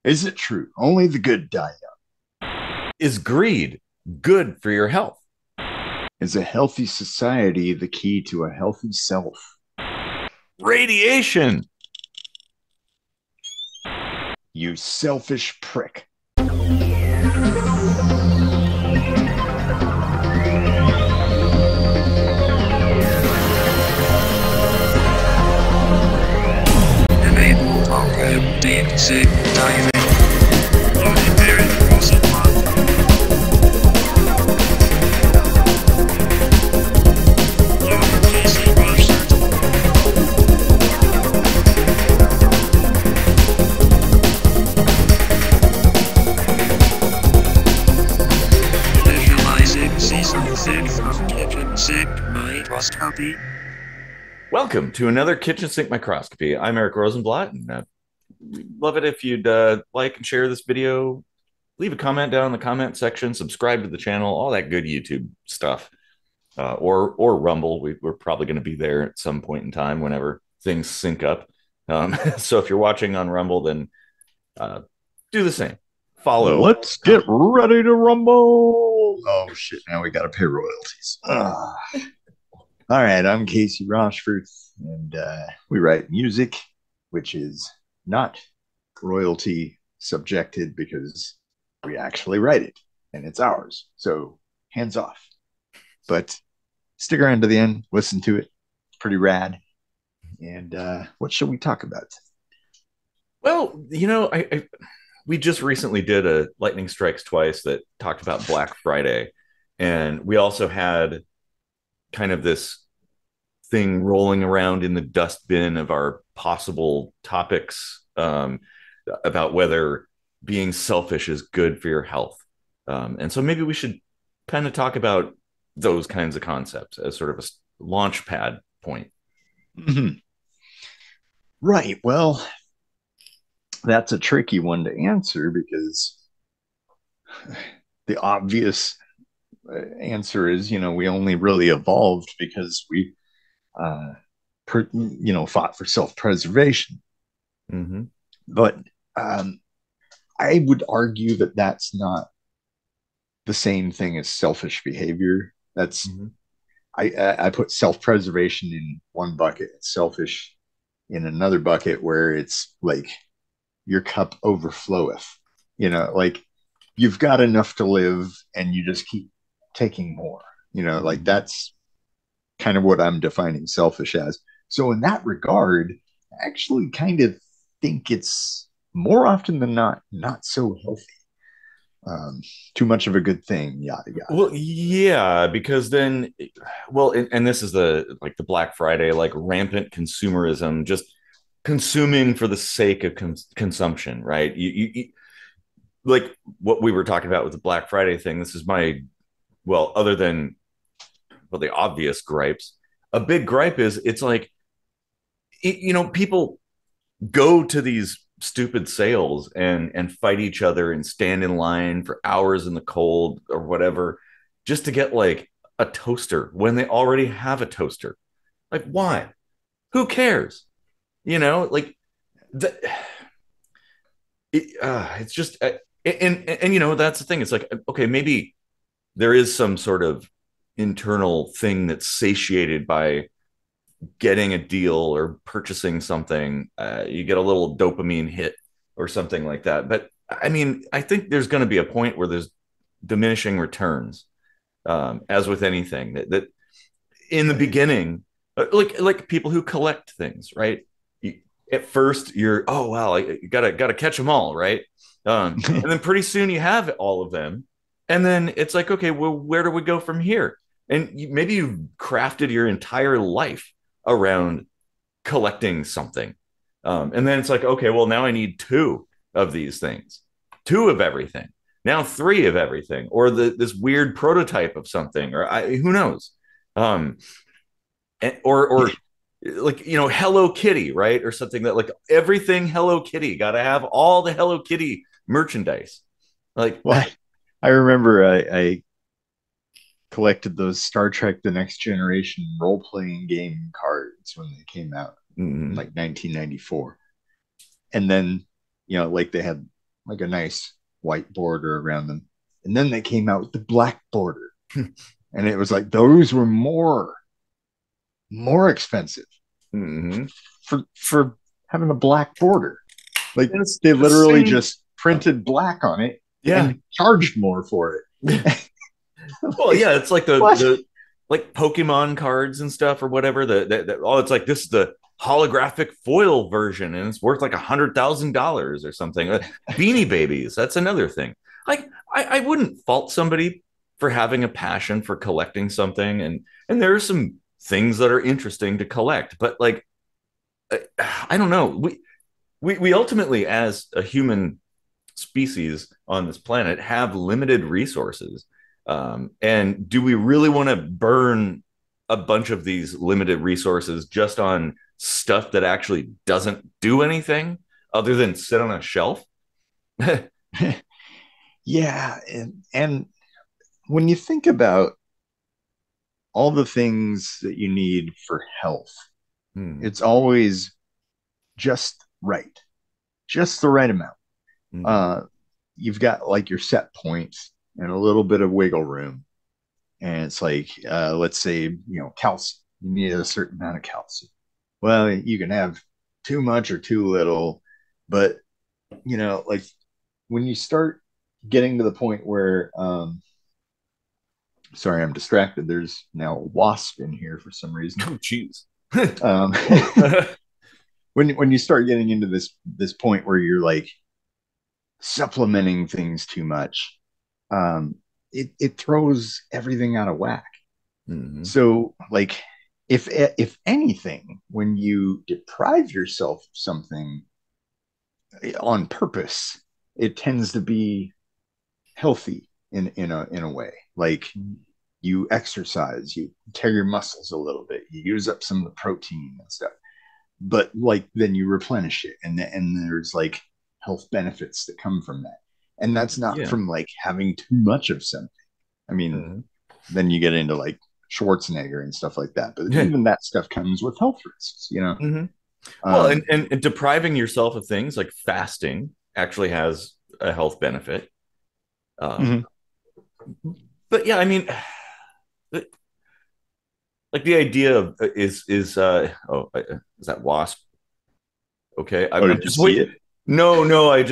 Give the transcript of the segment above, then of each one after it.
Is it true? Only the good die Is greed good for your health? young. Is a healthy society the key to a healthy self? Radiation. You selfish prick. Enable program deep sea diving. Loading Baron Rosenblatt. Lower PC Roster. Visualizing season 6 of Kitchen Sink Microscopy. Welcome to another Kitchen Sink Microscopy. I'm Eric Rosenblatt, and we'd love it if you'd like and share this video. Leave a comment down in the comment section. Subscribe to the channel. All that good YouTube stuff, or Rumble. We're probably going to be there at some point in time whenever things sync up. So if you're watching on Rumble, then do the same. Follow. Let's get ready to rumble. Oh shit! Now we got to pay royalties. All right, I'm Casey Rochford, and we write music, which is not royalty subjected because we actually write it and it's ours. So hands off. But stick around to the end, listen to it. It's pretty rad. And what should we talk about? Well, we just recently did a Lightning Strikes Twice that talked about Black Friday, and we also had kind of this thing rolling around in the dustbin of our possible topics, about whether being selfish is good for your health. And so maybe we should kind of talk about those kinds of concepts as sort of a launch pad point. Mm-hmm. Right. Well, that's a tricky one to answer because the obvious answer is, we only really evolved because we, fought for self-preservation. Mm-hmm. But I would argue that that's not the same thing as selfish behavior. That's Mm-hmm. I put self-preservation in one bucket, selfish in another bucket, where it's like your cup overfloweth. Like you've got enough to live and you just keep taking more. Like that's kind of what I'm defining selfish as. So in that regard, I actually kind of think it's more often than not so healthy. Too much of a good thing, yada yada. Well, yeah, because then, well, and this is the Black Friday, like rampant consumerism, just consuming for the sake of consumption, right? Like what we were talking about with the Black Friday thing. This is other than the obvious gripes, a big gripe is it's like, people go to these stupid sales and fight each other and stand in line for hours in the cold or whatever just to get like a toaster when they already have a toaster. Like, why? Who cares? Like the, it's just and that's the thing. It's like, okay, maybe there is some sort of internal thing that's satiated by getting a deal or purchasing something. You get a little dopamine hit or something like that. But I mean, I think there's going to be a point where there's diminishing returns, as with anything that in the beginning, like people who collect things, right? At first, you're, oh wow, you gotta catch them all, right? And then pretty soon you have all of them, and then it's like, okay, well, where do we go from here? And maybe you've crafted your entire life around collecting something. And then it's like, okay, well, now I need two of these things, two of everything, now three of everything, or this weird prototype of something, or who knows? Um, or like, Hello Kitty, right? Or something that like everything Hello Kitty, got to have all the Hello Kitty merchandise. Like, Well, I remember I collected those Star Trek The Next Generation role playing game cards when they came out in like 1994. And then, like they had like a nice white border around them. And then they came out with the black border. And it was like those were more expensive Mm-hmm. for having a black border. Like It's they the literally same. just printed black on it Yeah. and charged more for it. Well, Like, yeah, it's like what? the like Pokemon cards and stuff or whatever. Oh, it's like this is the holographic foil version, and it's worth like $100,000 or something. Beanie Babies, that's another thing. Like I wouldn't fault somebody for having a passion for collecting something, and there are some things that are interesting to collect, but like I don't know. We ultimately, as a human species on this planet, have limited resources. And do we really want to burn a bunch of these limited resources just on stuff that actually doesn't do anything other than sit on a shelf? Yeah, and when you think about all the things that you need for health, Hmm. it's always just right, just the right amount. Hmm. Uh, you've got like your set points and a little bit of wiggle room. And it's like, let's say, calcium, you need a certain amount of calcium. Well, you can have too much or too little, but, like when you start getting to the point where, sorry, I'm distracted. There's now a wasp in here for some reason. Oh, jeez. Um, when you start getting into this point where you're like supplementing things too much, um, it throws everything out of whack. Hmm. So, like, if anything, when you deprive yourself of something on purpose, it tends to be healthy in a way. Like you exercise, you tear your muscles a little bit, you use up some of the protein and stuff, but like then you replenish it, and there's like health benefits that come from that, and that's not Yeah. from like having too much of something. I mean, Mhm. then you get into like Schwarzenegger and stuff like that. But Yeah. even that stuff comes with health risks. Hmm. Well, Um, and depriving yourself of things like fasting actually has a health benefit. Um, mhm. but yeah, I mean, like the idea of is that wasp? Okay, Oh, I'm did you just see waiting. it? No, no, I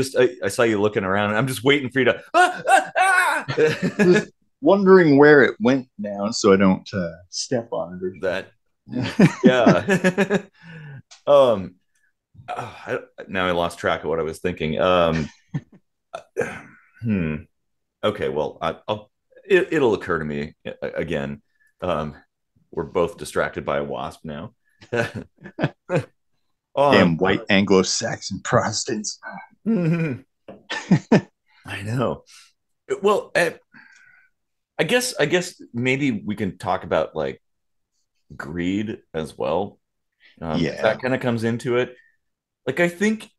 saw you looking around. I'm just waiting for you to I was wondering where it went now, so I don't step on it or that. anything. Yeah. um. Now I lost track of what I was thinking. Hmm. Okay. Well, it'll occur to me again. Um. We're both distracted by a wasp now. Damn um. white Anglo-Saxon Protestants. I know. Well, I guess maybe we can talk about like greed as well, because Yeah, that kind of comes into it. Like I think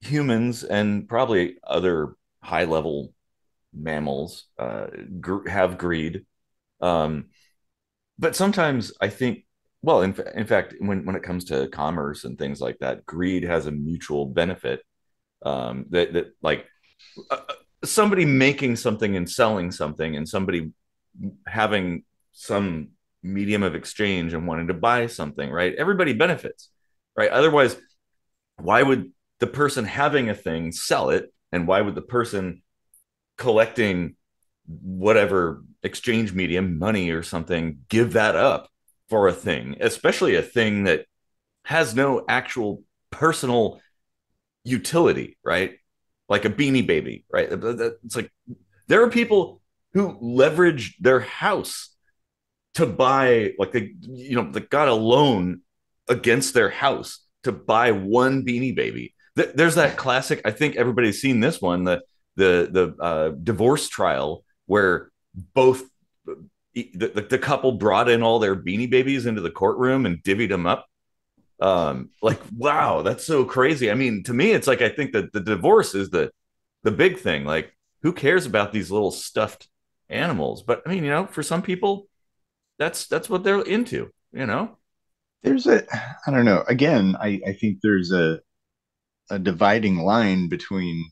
humans and probably other high level mammals have greed, um, but sometimes I think, well, in fact, when it comes to commerce and things like that, greed has a mutual benefit. That like uh, somebody making something and selling something, and somebody having some medium of exchange and wanting to buy something, right? Everybody benefits, right? Otherwise, why would the person having a thing sell it? And why would the person collecting whatever exchange medium, money or something, give that up for a thing, especially a thing that has no actual personal utility, right? Like a beanie baby, right? It's like there are people who leverage their house to buy, like they got a loan against their house to buy one beanie baby. There's that classic. I think everybody's seen this one, the divorce trial where both the couple brought in all their beanie babies into the courtroom and divvied them up. Like wow, that's so crazy. I mean, to me, it's like I think that the divorce is the big thing. Like, who cares about these little stuffed animals? But I mean, for some people, that's what they're into. there's I don't know. Again, I think there's a dividing line between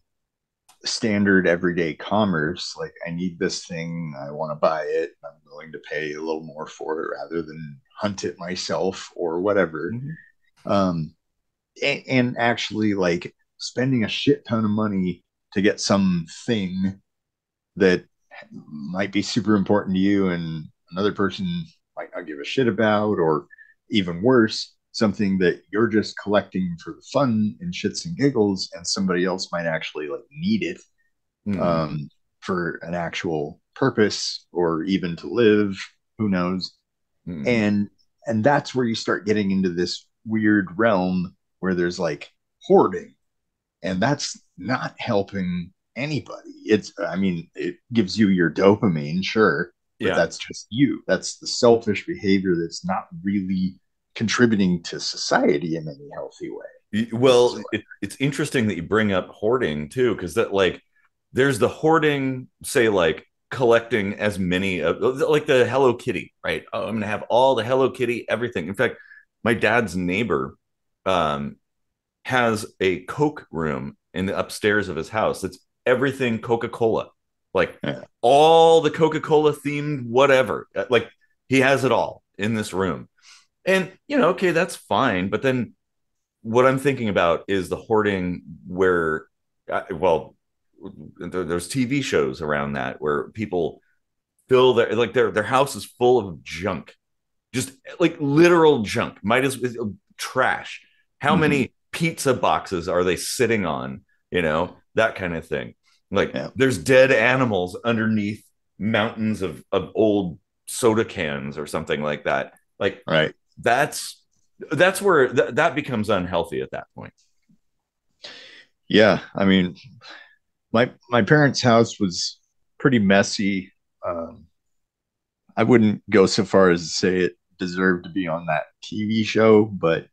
standard everyday commerce. Like, I need this thing, I want to buy it, I'm willing to pay a little more for it rather than hunt it myself or whatever. Mhm. Um, and actually, like, spending a shit ton of money to get something that might be super important to you and another person might not give a shit about, or even worse, something that you're just collecting for the fun and shits and giggles, and somebody else might actually like need it, Mhm. um, for an actual purpose or even to live. Who knows? Mhm. And that's where you start getting into this weird realm where there's like hoarding, and that's not helping anybody. It's, I mean, it gives you your dopamine, sure, but Yeah. that's just you. That's the selfish behavior that's not really contributing to society in any healthy way Well, whatsoever. it's interesting that you bring up hoarding too, because that like there's the hoarding, say like collecting as many of like the Hello Kitty, right? Oh, I'm gonna have all the Hello Kitty, everything. In fact, my dad's neighbor um, has a Coke room in the upstairs of his house. It's everything Coca-Cola, like Yeah. all the Coca-Cola themed whatever. Like he has it all in this room. And okay, that's fine. But then what I'm thinking about is the hoarding where, well, there's TV shows around that where people fill their house is full of junk, just like literal junk. Might as well trash. How Mm-hmm. many pizza boxes are they sitting on? That kind of thing. Like Yeah. there's dead animals underneath mountains of old soda cans or something like that. Like Right. that's that's where that becomes unhealthy at that point. Yeah. I mean, my parents' house was pretty messy. Um, I wouldn't go so far as to say it deserved to be on that TV show, but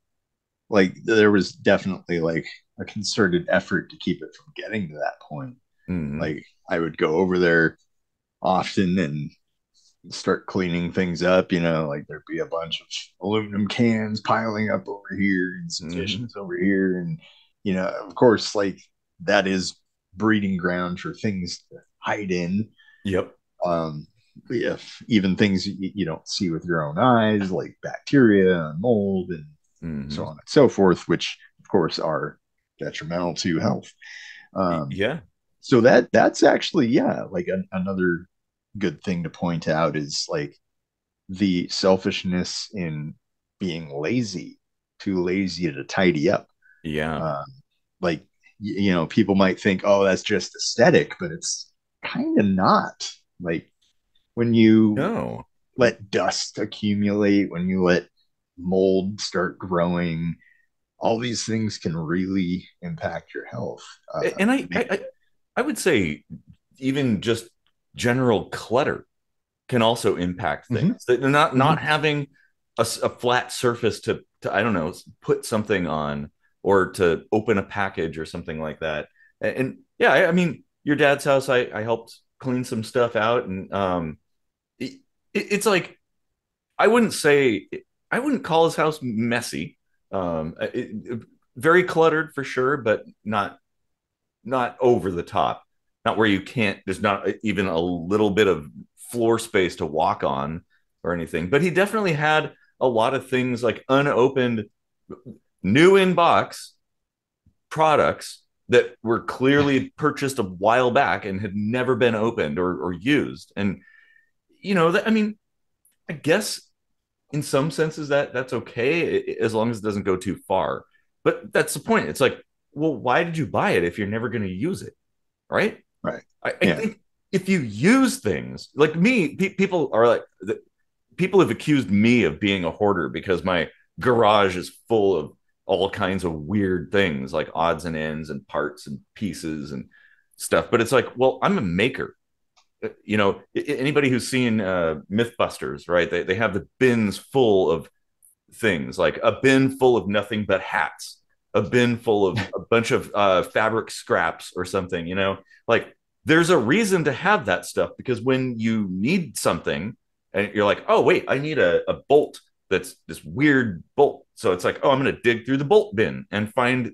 like there was definitely like a concerted effort to keep it from getting to that point. Mm-hmm. Like, I would go over there often and start cleaning things up, like there'd be a bunch of aluminum cans piling up over here and some Mm-hmm. dishes over here. And, of course, like, that is breeding ground for things to hide in. Yep. Um, if even things you don't see with your own eyes, like bacteria and mold and so Mm-hmm. on and so forth, which of course are detrimental to health. Um, Yeah. so that's actually, yeah, like another good thing to point out is like the selfishness in being lazy, too lazy to tidy up. Yeah. Um, like, people might think, oh, that's just aesthetic, but it's kind of not. Like, when you No. let dust accumulate, when you let mold start growing, all these things can really impact your health. And I would say even just general clutter can also impact Mm-hmm, things. That not mm-hmm. having a flat surface to I don't know, put something on or to open a package or something like that. And yeah, I mean, your dad's house, I helped clean some stuff out, and it's like I wouldn't say I wouldn't call his house messy. Very cluttered for sure, but not over the top, not where you can't. There's not even a little bit of floor space to walk on or anything. But he definitely had a lot of things like unopened, new in box products that were clearly purchased a while back and had never been opened or used. And I mean, I guess in some senses that's okay as long as it doesn't go too far. But that's the point. It's like, well, why did you buy it if you're never going to use it? Right? Right. I Yeah. think if you use things like me, people are like, people have accused me of being a hoarder because my garage is full of all kinds of weird things like odds and ends and parts and pieces and stuff. But it's like, well, I'm a maker. Anybody who's seen Mythbusters, right? They have the bins full of things, like a bin full of nothing but hats, a bin full of a bunch of fabric scraps or something, like there's a reason to have that stuff because when you need something and you're like, oh, wait, I need a bolt that's this weird bolt. So it's like, oh, I'm going to dig through the bolt bin and find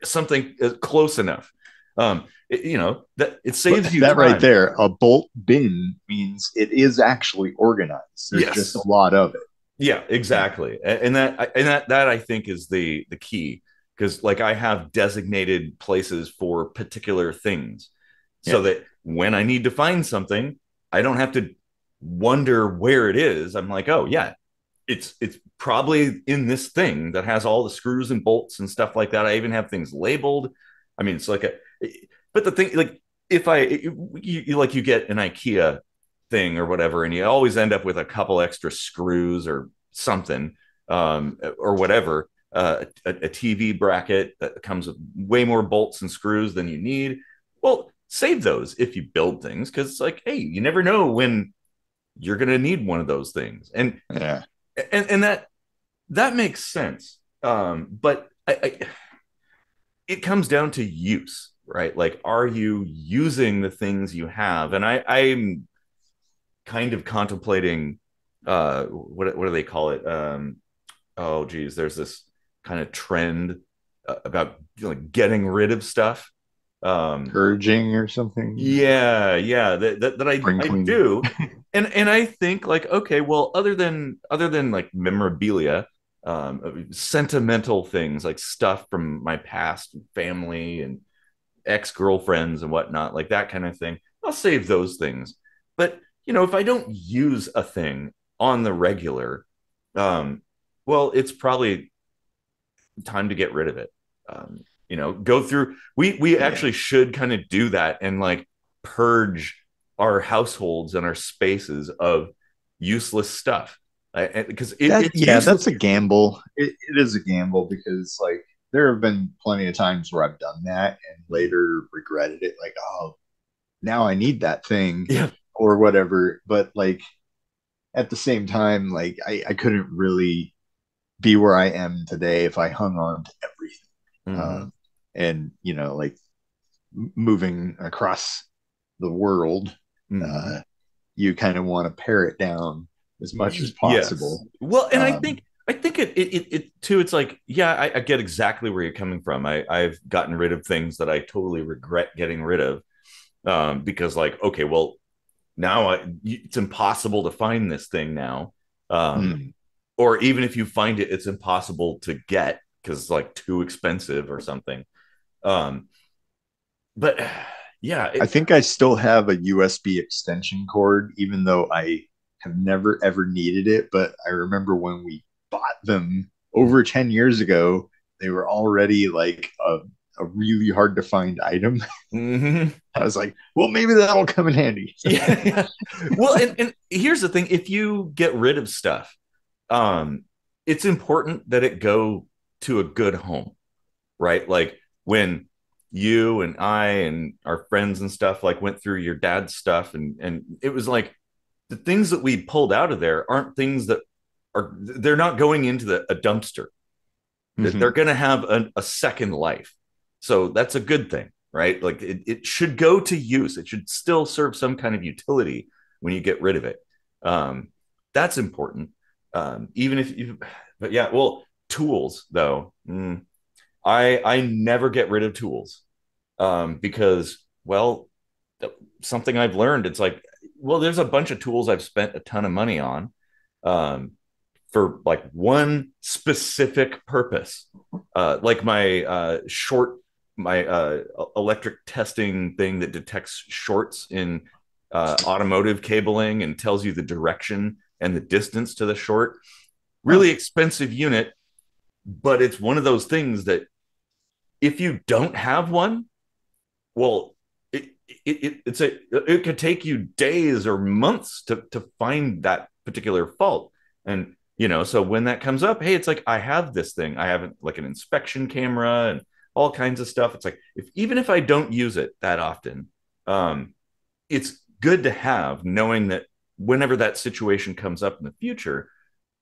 something close enough. That it saves you That right time. there, a bolt bin means it is actually organized. There's just a Yes. lot of it. Yeah, Yeah. exactly. And that I think is the key, because like I have designated places for particular things, Yeah. so that when I need to find something, I don't have to wonder where it is. I'm like, oh yeah, it's probably in this thing that has all the screws and bolts and stuff like that. I even have things labeled. I mean, it's like a, but the thing, like, if you get an IKEA thing or whatever, and you always end up with a couple extra screws or something, or whatever, a TV bracket that comes with way more bolts and screws than you need. Well, save those if you build things, because it's like, hey, you never know when you're going to need one of those things. and Yeah. and that makes sense. But it comes down to use, right? Like, are you using the things you have? And I'm kind of contemplating, what do they call it? Oh geez, there's this kind of trend, about, like, getting rid of stuff. Purging or something. Yeah, that Spring I cleaning. do. And I think, like, okay, well, other than like memorabilia, sentimental things, like stuff from my past, family and ex-girlfriends and whatnot, like that kind of thing, I'll save those things. But if I don't use a thing on the regular, um well, it's probably time to get rid of it. Go through. We Yeah. actually should kind of do that and, like, purge our households and our spaces of useless stuff, because it's Yeah, useless. that's a gamble. It is a gamble because like there have been plenty of times where I've done that and later regretted it. Like, oh, now I need that thing Yeah. or whatever. But like at the same time, like I couldn't really be where I am today if I hung on to everything. Mm-hmm. And like moving across the world, Mm-hmm. uh, you kind of want to pare it down as much as Yes. possible. Well, and I Um, think I think it too. It's like, yeah, I get exactly where you're coming from. I've gotten rid of things that I totally regret getting rid of, because, like, okay, well, now it's impossible to find this thing now. um, mm, or even if you find it, it's impossible to get because it's like too expensive or something. um, but yeah, I think I still have a USB extension cord, even though I have never ever needed it. But I remember when we bought them over 10 years ago, they were already like a really hard to find item. mhm. I was like, well, maybe that'll come in handy. Yeah. Well, and here's the thing: if you get rid of stuff, um, it's important that it go to a good home, right? Like, when you and I and our friends and stuff, like, went through your dad's stuff, and it was like, the things that we pulled out of there aren't things that they're not going into a dumpster. They're Mhm. going to have a second life. So that's a good thing, right? Like, it should go to use. It should still serve some kind of utility when you get rid of it. Um, that's important. Even if you, but yeah, well, tools though. I never get rid of tools, because, well, something I've learned. It's like, well, there's a bunch of tools I've spent a ton of money on, um, for like one specific purpose, like my electric testing thing that detects shorts in, automotive cabling and tells you the direction and the distance to the short. Oh, Really expensive unit, but it's one of those things that, if you don't have one, well, it could take you days or months to find that particular fault. And so when that comes up, hey, it's like, I have this thing. I have, like, an inspection camera and all kinds of stuff. It's like, even if I don't use it that often, um, it's good to have, knowing that whenever that situation comes up in the future,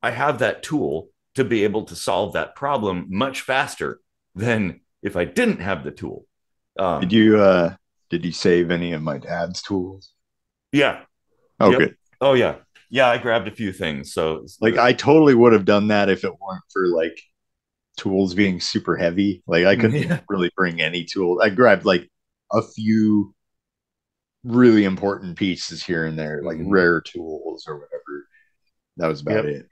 I have that tool to be able to solve that problem much faster than if I didn't have the tool. did Um, you uh did you save any of my dad's tools? yeah. Oh, Yep. good. Oh yeah. Yeah, I grabbed a few things. So Like I totally would have done that if it weren't for like tools being super heavy. Like I couldn't yeah. really bring any tool. I grabbed like a few really important pieces here and there, like Mhm. rare tools or whatever. That was about Yep. it.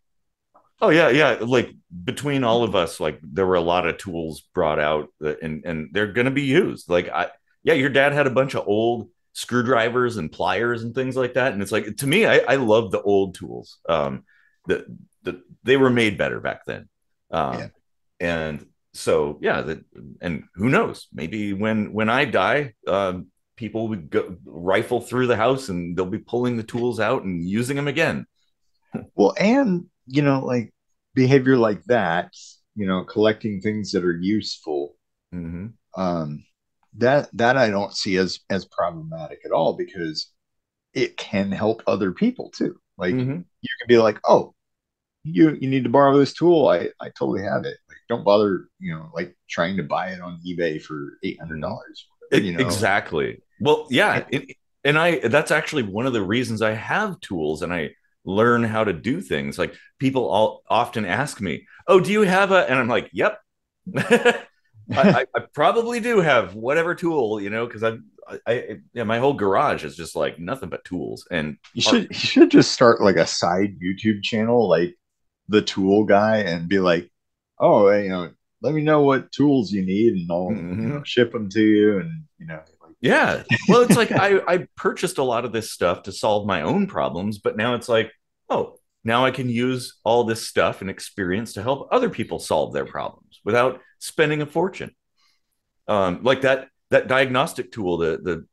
Oh yeah, yeah. Like between all of us, like there were a lot of tools brought out and they're gonna be used. Yeah, your dad had a bunch of old screwdrivers and pliers and things like that. And it's like to me, I love the old tools. That they were made better back then. Yeah. Um, and so yeah, and who knows? Maybe when I die, people would go rifle through the house and they'll be pulling the tools out and using them again. Well, and like behavior like that, collecting things that are useful, Mm-hmm. um, that I don't see as problematic at all because it can help other people too. Like Mm-hmm. you can be like, oh, you need to borrow this tool. I totally have it. Like don't bother, like trying to buy it on eBay for Mm-hmm. $800. Exactly. Well, yeah, And, and I that's actually one of the reasons I have tools and I learn how to do things. Like people all often ask me, "Oh, do you have a?" And I'm like, "Yep." I probably do have whatever tool, because yeah, my whole garage is just like nothing but tools and you should just start like a side YouTube channel, like the tool guy, and be like, oh, hey, let me know what tools you need, and I'll Mhm. ship them to you, and Yeah. Well, it's like I purchased a lot of this stuff to solve my own problems, but now it's like, oh, now I can use all this stuff and experience to help other people solve their problems without spending a fortune. Like that diagnostic tool, the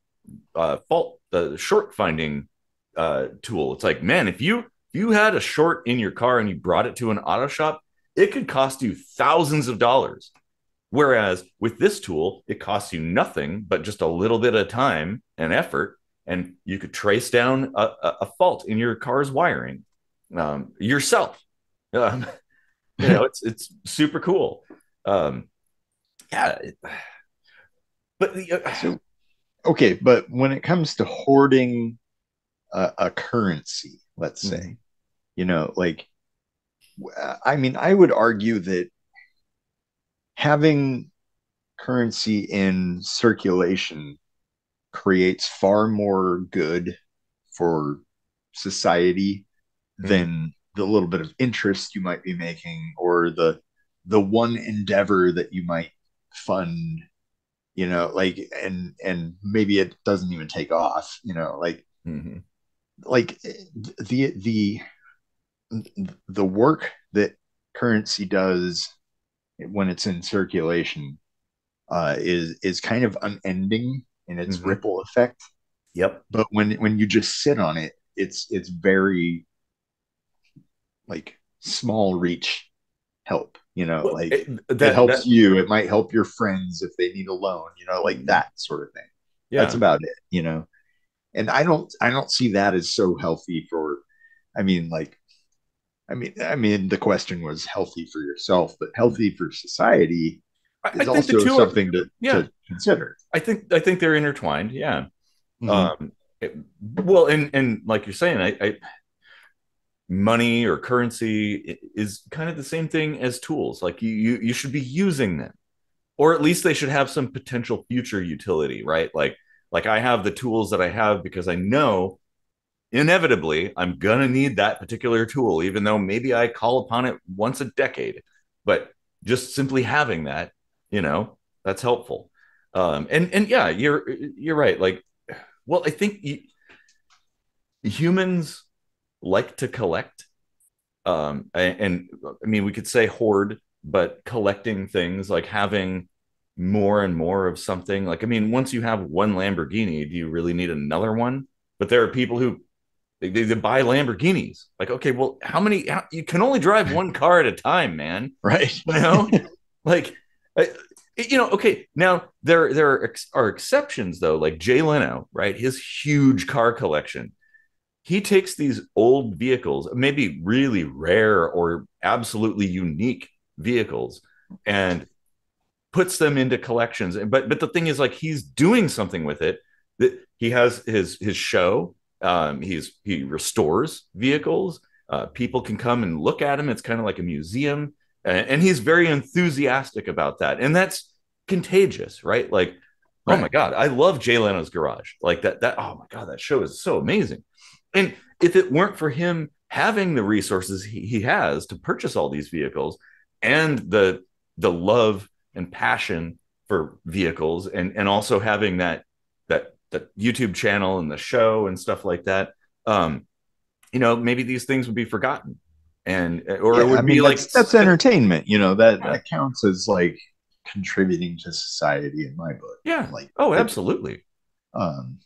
short finding tool. It's like, man, if you had a short in your car and you brought it to an auto shop, it could cost you thousands of dollars. Whereas with this tool, it costs you nothing but just a little bit of time and effort, and you could trace down a fault in your car's wiring yourself. Um, it's super cool. Um, yeah, but so okay, but when it comes to hoarding a currency, let's say, mhm, like, I mean, I would argue that having currency in circulation creates far more good for society mhm, than the little bit of interest you might be making, or the one endeavor that you might fund, like, and maybe it doesn't even take off, mhm, like the the work that currency does when it's in circulation is kind of unending in its mhm. ripple effect. Yep. But when you just sit on it, it's very like small reach help. Well, Like it that helps that you. It might help your friends if they need a loan. Like mhm, that sort of thing. That's yeah. about it. And I don't see that as so healthy for. I mean, like I mean, the question was healthy for yourself, but healthy for society I is think the also two are, something to yeah. to consider. I think they're intertwined. Yeah. Mm-hmm. Um, well, and like you're saying, money or currency is kind of the same thing as tools. Like you should be using them, or at least they should have some potential future utility, right? Like I have the tools that I have because I know inevitably I'm gonna need that particular tool, even though maybe I call upon it once a decade. But just simply having that, you know, that's helpful. And yeah, you're right. Like, well, I think humans like to collect. And I mean, we could say hoard, but collecting things like having more and more of something. Like, I mean, once you have one Lamborghini, do you really need another one? But there are people who they buy Lamborghinis. Like, okay, well, you can only drive one car at a time, man. Right. You know, like, I, okay. Now there are exceptions though, like Jay Leno, right? His huge car collection. He takes these old vehicles, maybe really rare or absolutely unique vehicles, and puts them into collections. But the thing is, like, he's doing something with it. That he has his show. He restores vehicles. People can come and look at him. It's kind of like a museum, and he's very enthusiastic about that, and that's contagious, right? Like Oh my Right. God, I love Jay Leno's Garage. Like that. Oh my God, that show is so amazing. And if it weren't for him having the resources he has to purchase all these vehicles and the love and passion for vehicles, and also having that YouTube channel and the show and stuff like that, maybe these things would be forgotten, and or it Yeah, I would be mean like that's entertainment, that counts as like contributing to society in my book. yeah. Like Oh, it, absolutely. um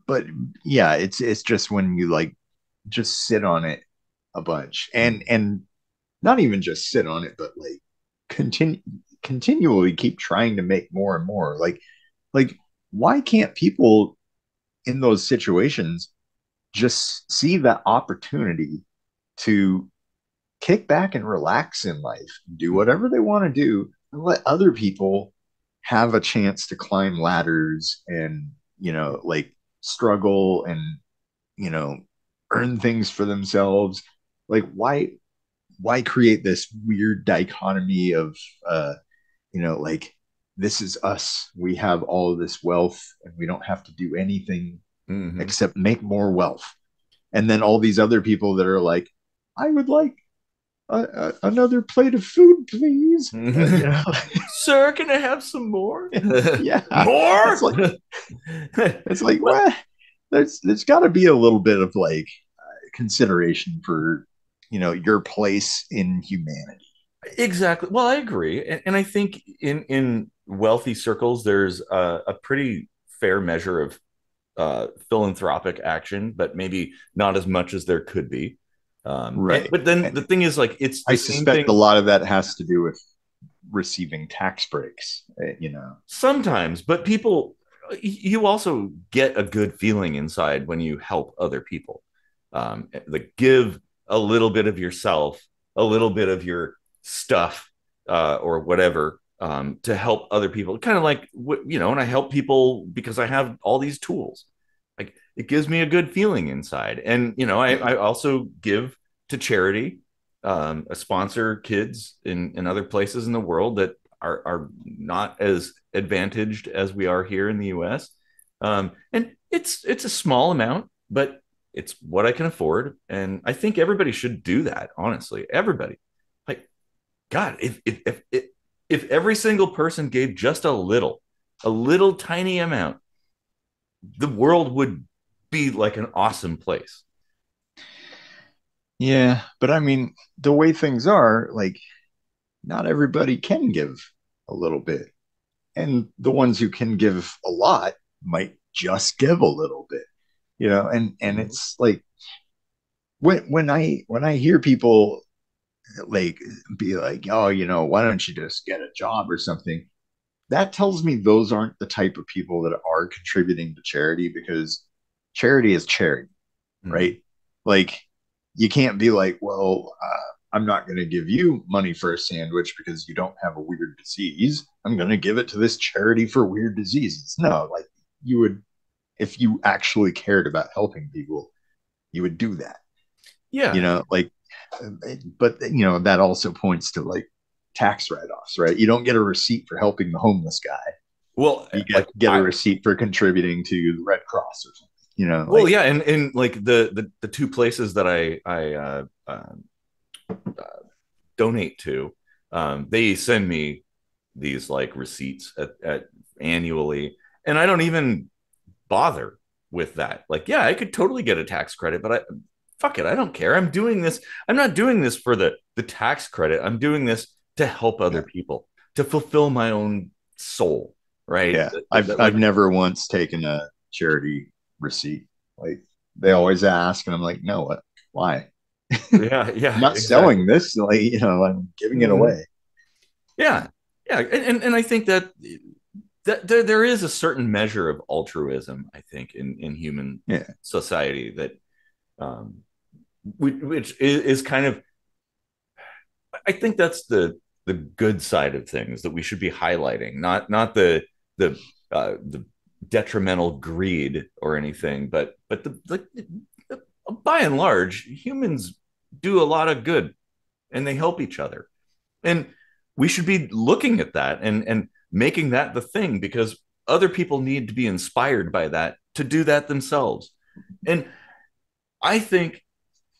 but yeah, it's just when you like just sit on it a bunch and not even just sit on it, but like continue continually keep trying to make more and more. Like why can't people in those situations just see that opportunity to kick back and relax in life, do whatever they want to do, and let other people have a chance to climb ladders and, like struggle and, you know, earn things for themselves? Like, why create this weird dichotomy of, like, this is us. We have all of this wealth and we don't have to do anything Mm-hmm. except make more wealth. And then all these other people that are like, I would like another plate of food, please. Sir, can I have some more? Yeah, it's More? like what? There's got to be a little bit of like consideration for your place in humanity. Exactly. Well, I agree, and I think in wealthy circles, there's a pretty fair measure of philanthropic action, but maybe not as much as there could be. Right. But then And the thing is, like, it's I the same thing. suspect a lot of that has to do with receiving tax breaks. Sometimes, but people, you also get a good feeling inside when you help other people. Like, give a little bit of yourself, a little bit of your stuff, or whatever, to help other people. Kind of like, and I help people because I have all these tools. Like, it gives me a good feeling inside. And, I also give to charity. I sponsor kids in other places in the world that are not as advantaged as we are here in the US. And it's a small amount, but it's what I can afford. And I think everybody should do that, honestly. Everybody. Like, God, if every single person gave just a little tiny amount, the world would be like an awesome place. Yeah, but I mean, the way things are, like, not everybody can give a little bit. And the ones who can give a lot might just give a little bit, and Mhm. it's like when I hear people like be like, oh, why don't you just get a job or something? That tells me those aren't the type of people that are contributing to charity, because charity is charity, Mhm. right? Like, you can't be like, well, I'm not going to give you money for a sandwich because you don't have a weird disease. I'm going to give it to this charity for weird diseases. No, like, you would, if you actually cared about helping people, you would do that, Yeah. like, but that also points to like tax write-offs, right? You don't get a receipt for helping the homeless guy. Well, You get like get a receipt for contributing to the Red Cross or something. well, Like, yeah, and like the two places that donate to, they send me these like receipts at annually, and I don't even bother with that. Like, yeah, I could totally get a tax credit, but fuck it, I don't care. I'm doing this. I'm not doing this for the tax credit. I'm doing this to help other yeah, people, to fulfill my own soul, right? yeah. I've Like, never once taken a charity receipt. Like, they always ask, and I'm like, no, what? Why? yeah, I'm yeah, not selling exactly. this. Like, I'm giving it Mhm. away. Yeah, yeah, and I think that there is a certain measure of altruism, I think, in human Yeah, society, that um, which is kind of, I think that's the good side of things that we should be highlighting, not the detrimental greed or anything, but by and large, humans do a lot of good and they help each other, and we should be looking at that, and making that the thing, because other people need to be inspired by that to do that themselves. And I think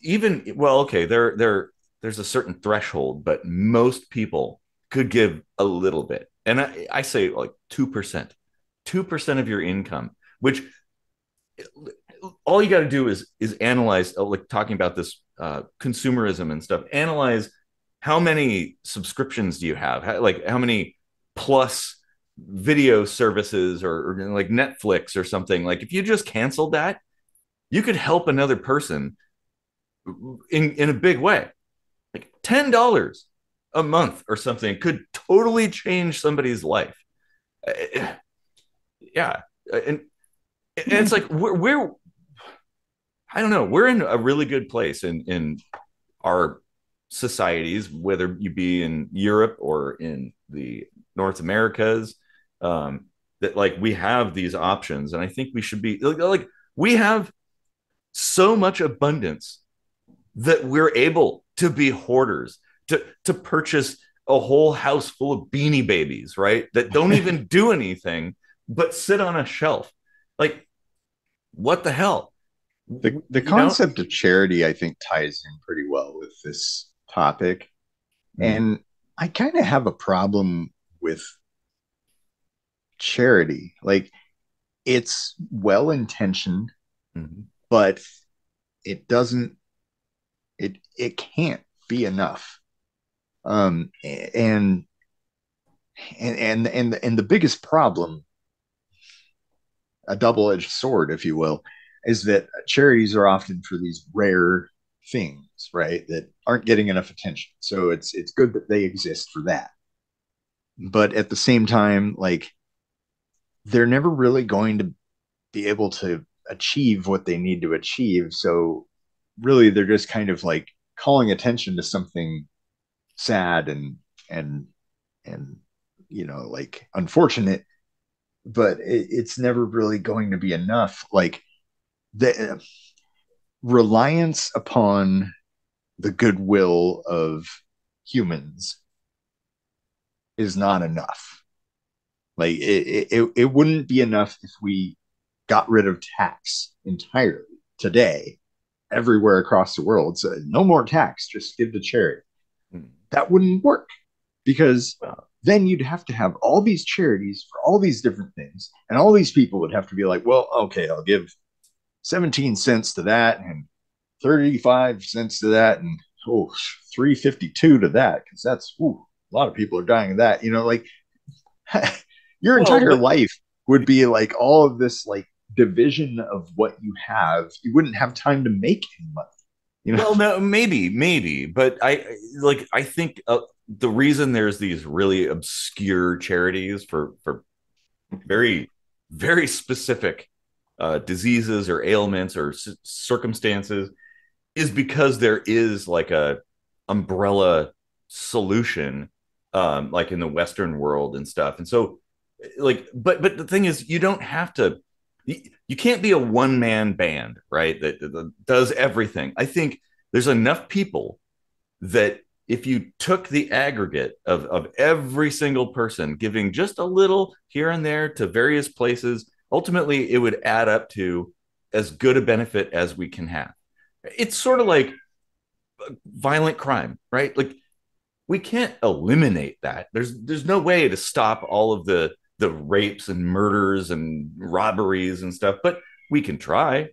even, well, okay, there's a certain threshold, but most people could give a little bit. And I say like 2%, 2% of your income, which all you got to do is analyze, like talking about this consumerism and stuff, analyze how many subscriptions do you have, like how many plus video services, or like Netflix or something. Like if you just canceled that, you could help another person in a big way. Like $10 a month or something could totally change somebody's life. Yeah. And it's like we're I don't know, we're in a really good place in our societies, whether you be in Europe or in the North Americas, that like we have these options. And I think we should be like we have so much abundance that we're able to be hoarders, to purchase a whole house full of Beanie Babies, right? That don't even do anything but sit on a shelf. Like, what the hell? The concept of charity, I think, ties in pretty well with this topic. And I kind of have a problem with charity. Like, it's well intentioned, but it doesn't, it can't be enough. And the biggest problem, a double-edged sword, if you will, is that charities are often for these rare things, right, that aren't getting enough attention. So it's good that they exist for that. But at the same time, like, they're never really going to be able to achieve what they need to achieve. So really, they're just kind of like calling attention to something sad and like unfortunate, but it's never really going to be enough. Like, the reliance upon the goodwill of humans is not enough. Like, it wouldn't be enough if we got rid of tax entirely today everywhere across the world. So no more tax, just give to charity. That wouldn't work, because then you'd have to have all these charities for all these different things, and all these people would have to be like, well, okay, I'll give 17 cents to that and 35 cents to that and 352 to that, because that's a lot of people are dying of that. Like, your entire life would be like all of this like division of what you have. You wouldn't have time to make any money. Well, no, maybe, but I think the reason there's these really obscure charities for very, very specific diseases or ailments or circumstances is because there is like a umbrella solution, like in the Western world and stuff. And so, like, but the thing is, you don't have to. You can't be a one-man band, right? That does everything. I think there's enough people that if you took the aggregate of every single person giving just a little here and there to various places, ultimately it would add up to as good a benefit as we can have. It's sort of like violent crime, right? Like, we can't eliminate that. There's no way to stop all of the rapes and murders and robberies and stuff, but we can try.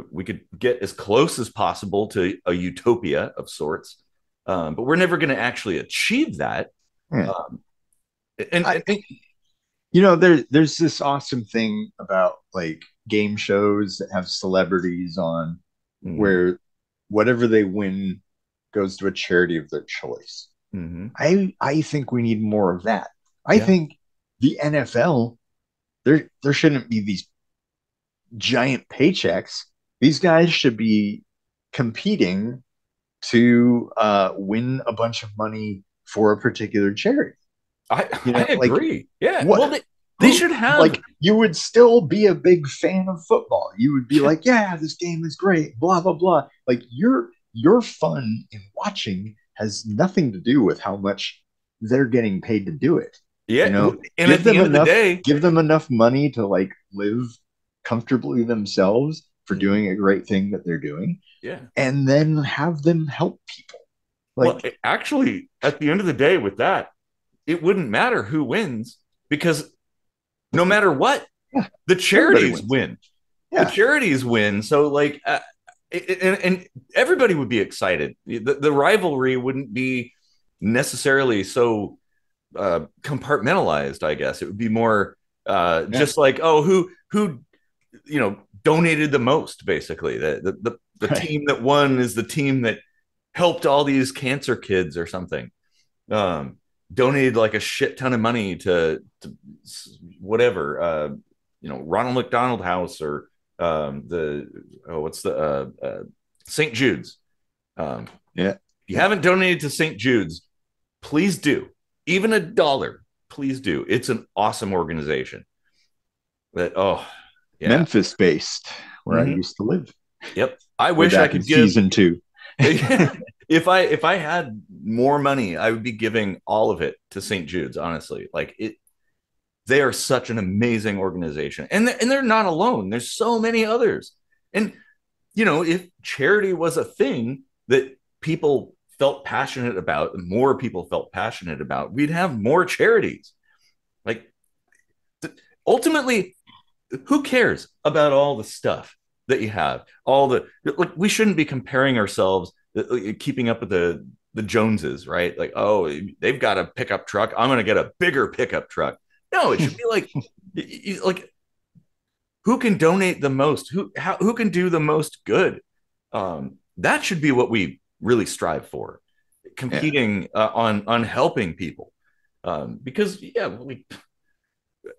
We could get as close as possible to a utopia of sorts, but we're never going to actually achieve that. There's this awesome thing about like game shows that have celebrities on, where whatever they win goes to a charity of their choice. I think we need more of that. I think the NFL, there shouldn't be these giant paychecks. These guys should be competing to win a bunch of money for a particular charity. I agree. Like, yeah. What, well, they should have, like, you would still be a big fan of football. You would be like, yeah, this game is great, blah blah blah. Like, your fun in watching has nothing to do with how much they're getting paid to do it. Yeah, You know, and at the end of the day, give them enough money to like live comfortably themselves for mhm, doing a great thing that they're doing, yeah. and then have them help people. Well, Like, actually, at the end of the day, with that, it wouldn't matter who wins because no matter what, yeah, the everybody charities wins. win. The Yeah, charities win. So, like, and everybody would be excited. The rivalry wouldn't be necessarily so compartmentalized. I guess it would be more yeah, just like, oh, who donated the most. Basically, the right. team that won is the team that helped all these cancer kids or something. Um, Donated like a shit ton of money to whatever, Ronald McDonald House or the what's the St. Jude's. If Yeah, you yeah. haven't donated to St. Jude's, please do. Even $1, please do. It's an awesome organization. That yeah. Memphis based, where I Mm-hmm. used to live Yep. I way wish I back in could give season two. if I had more money, I would be giving all of it to St. Jude's, honestly. Like it they are such an amazing organization. And they're not alone. There's so many others. And if charity was a thing that people felt passionate about, more people felt passionate about, we'd have more charities. Like ultimately, who cares about all the stuff that you have? All the like, we shouldn't be comparing ourselves, keeping up with the Joneses, right? Like, oh, they've got a pickup truck. I'm going to get a bigger pickup truck. No, it should be like who can donate the most? Who can do the most good? That should be what we really strive for, Yeah, competing on helping people. Because yeah,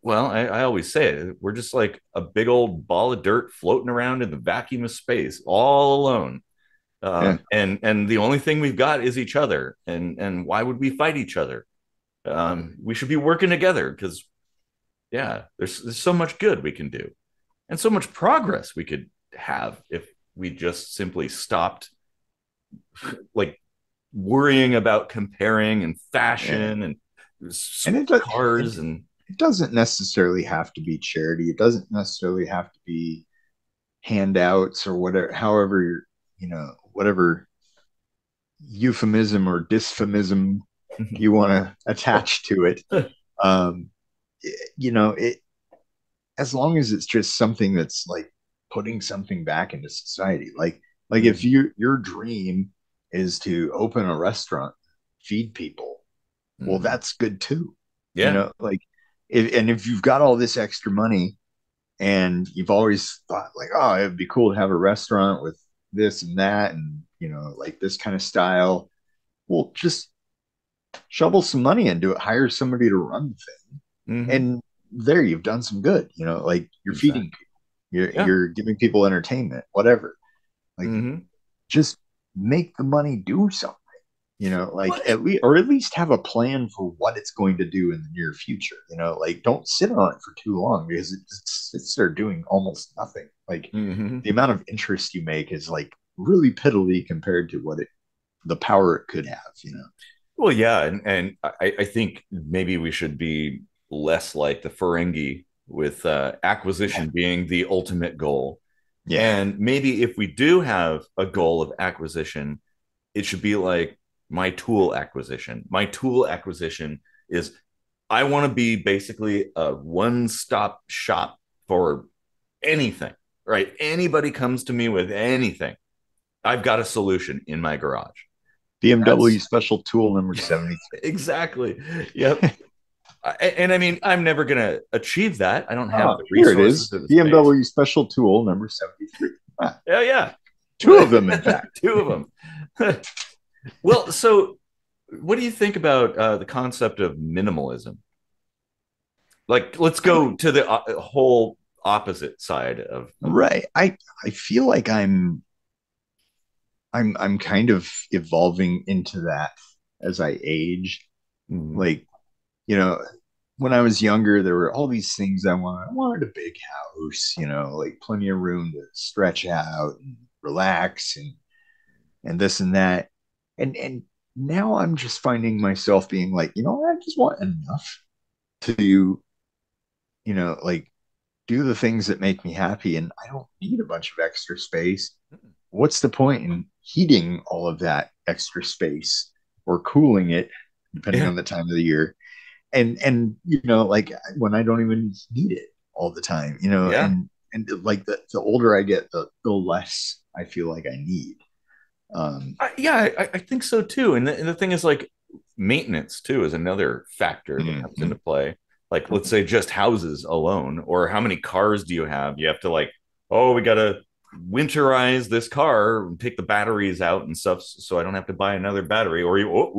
well, I always say it. We're just like a big old ball of dirt floating around in the vacuum of space, all alone. yeah, And the only thing we've got is each other. And why would we fight each other? We should be working together because yeah, there's so much good we can do, and so much progress we could have if we just simply stopped like worrying about comparing and yeah. fashion and And cars and it doesn't necessarily have to be charity. It doesn't necessarily have to be handouts or whatever, however, whatever euphemism or dysphemism you want to attach to it. Um, it as long as it's just something that's like putting something back into society. Like if mm-hmm. your dream is to open a restaurant, feed people, well, Mm-hmm. that's good too. Yeah. Like if you've got all this extra money and you've always thought like, oh, it'd be cool to have a restaurant with this and that and like this kind of style, well, just shovel some money into it, hire somebody to run the thing, Mm-hmm. and there you've done some good. Like you're feeding Exactly. people, you're Yeah. you're giving people entertainment, whatever. Like Mm-hmm. just make the money do something. Like What? at least have a plan for what it's going to do in the near future. Like don't sit on it for too long because it sits there doing almost nothing. Like Mm-hmm. the amount of interest you make is like really piddly compared to the power it could have. Well, yeah, and I think maybe we should be less like the Ferengi with Yeah, acquisition being the ultimate goal. yeah, And maybe if we do have a goal of acquisition, it should be like my tool acquisition. My tool acquisition is I want to be basically a one-stop shop for anything, right? Anybody comes to me with anything, I've got a solution in my garage. BMW That's special tool number 73. exactly. Yep. And I mean, I'm never going to achieve that. I don't have Oh, the here it resources is. or the space. BMW special tool number 73. Ah, Yeah, yeah. two of them, in fact. Two of them. Well, so what do you think about the concept of minimalism? Like, let's I go to the whole opposite side of right. I feel like I'm kind of evolving into that as I age. Mhm. Like, you know, when I was younger, there were all these things I wanted. I wanted a big house, like plenty of room to stretch out and relax and this and that. And now I'm just finding myself being like, I just want enough. to, like do the things that make me happy. And I don't need a bunch of extra space. What's the point in heating all of that extra space or cooling it, depending Yeah. on the time of the year? And like when I don't even need it all the time, Yeah. and like the older I get, the less I feel like I need. I think so too. And the thing is, like, maintenance too is another factor that comes into Mhm. play. Like, let's say just houses alone, or how many cars do you have? You have to, like, oh, we got to winterize this car and take the batteries out and stuff, so I don't have to buy another battery. Or you, oh,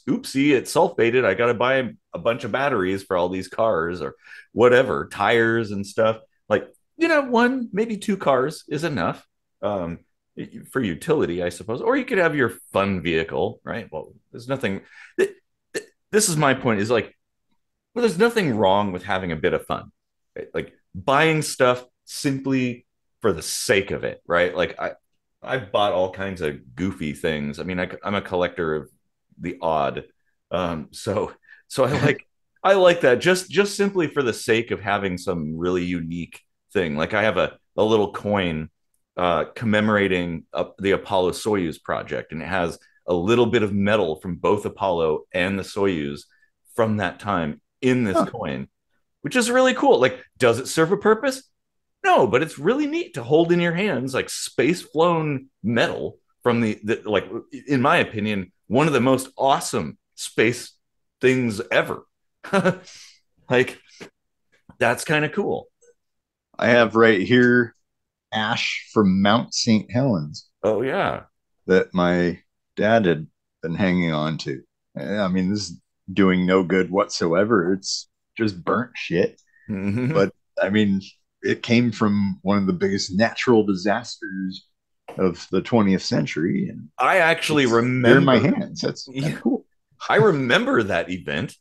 oopsie, it's sulfated. I got to buy a bunch of batteries for all these cars or whatever, tires and stuff. Like, one, maybe two cars is enough. Um, for utility, I suppose. Or you could have your fun vehicle, right? Well, there's nothing. This is my point. Is like, well, there's nothing wrong with having a bit of fun, right? Like buying stuff simply for the sake of it, right? Like I've bought all kinds of goofy things. I mean, I'm a collector of the odd, so I like that just simply for the sake of having some really unique thing. Like I have a little coin commemorating the Apollo Soyuz project, and it has a little bit of metal from both Apollo and the Soyuz from that time in this Huh. coin, which is really cool. Like, does it serve a purpose? No, but it's really neat to hold in your hands like space flown metal from the like, in my opinion, one of the most awesome space things ever. Like, that's kind of cool. I have right here ash from Mount St. Helens Oh yeah. that my dad had been hanging on to. I mean, this is doing no good whatsoever. It's just burnt shit. Mm-hmm. But I mean, it came from one of the biggest natural disasters of the 20th century, and I actually it's here in my remember. hands. That's kind Yeah, of cool. I remember that event.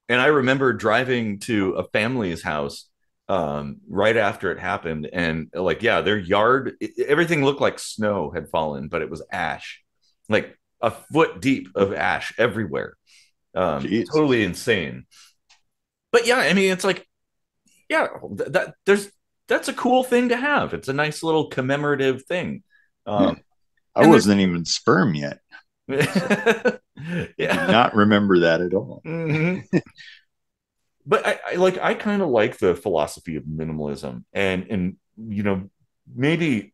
And I remember driving to a family's house right after it happened. And like, yeah, their yard, everything looked like snow had fallen, but it was ash, like a foot deep of ash everywhere. Jeez. Totally insane. But yeah, I mean, it's like, yeah, that's a cool thing to have. It's a nice little commemorative thing. Yeah. Um, I and there's, wasn't even sperm yet, so I do yeah. not remember that at all. Mhm. But I kind of like the philosophy of minimalism, and maybe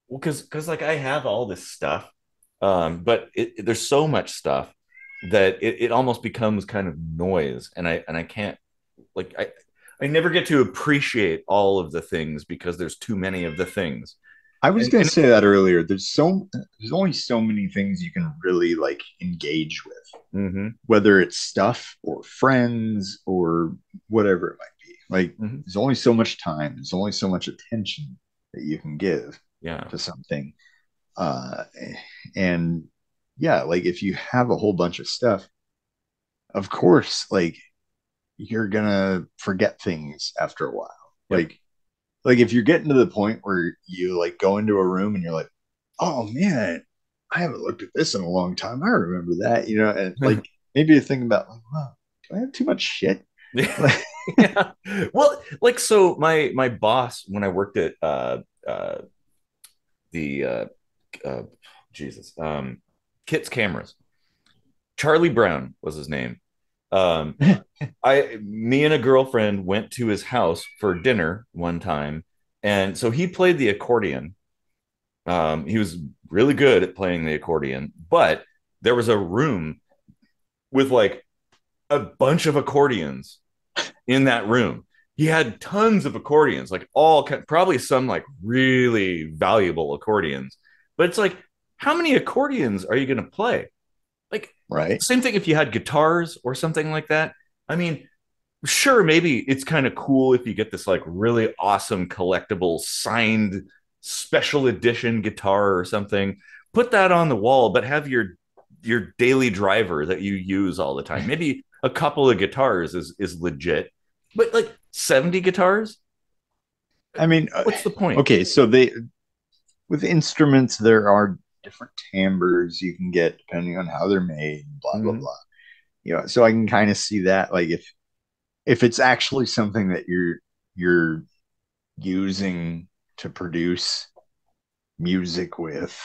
because like I have all this stuff, but there's so much stuff that it almost becomes kind of noise, and I can't, like, I never get to appreciate all of the things because there's too many of the things. I was going to And say that earlier. There's only so many things you can really like engage with, mm-hmm, whether it's stuff or friends or whatever it might be. Like mm-hmm, there's only so much time, there's only so much attention that you can give yeah, to something. Uh, and yeah, like if you have a whole bunch of stuff, of course, like you're gonna forget things after a while. yep. Like if you're getting to the point where you like go into a room and you're like, oh man, I haven't looked at this in a long time. I remember that, and like maybe you think about like, wow, do I have too much shit? Like, Yeah. Well, like, so my boss when I worked at the uh Jesus Kit's Cameras, Charlie Brown was his name. Um me and a girlfriend went to his house for dinner one time, and so he played the accordion. He was really good at playing the accordion, but there was a room with like a bunch of accordions in that room. He had tons of accordions, like probably some like really valuable accordions. But it's like, how many accordions are you going to play? Like, right. same thing if you had guitars or something like that. I mean, sure, maybe it's kind of cool if you get this like really awesome collectible signed special edition guitar or something. Put that on the wall, but have your daily driver that you use all the time. Maybe a couple of guitars is legit, but like 70 guitars, I mean, what's the point? okay, so they with instruments there are different timbres you can get depending on how they're made, blah blah Mm-hmm. blah. So I can kind of see that, like if it's actually something that you're using to produce music with,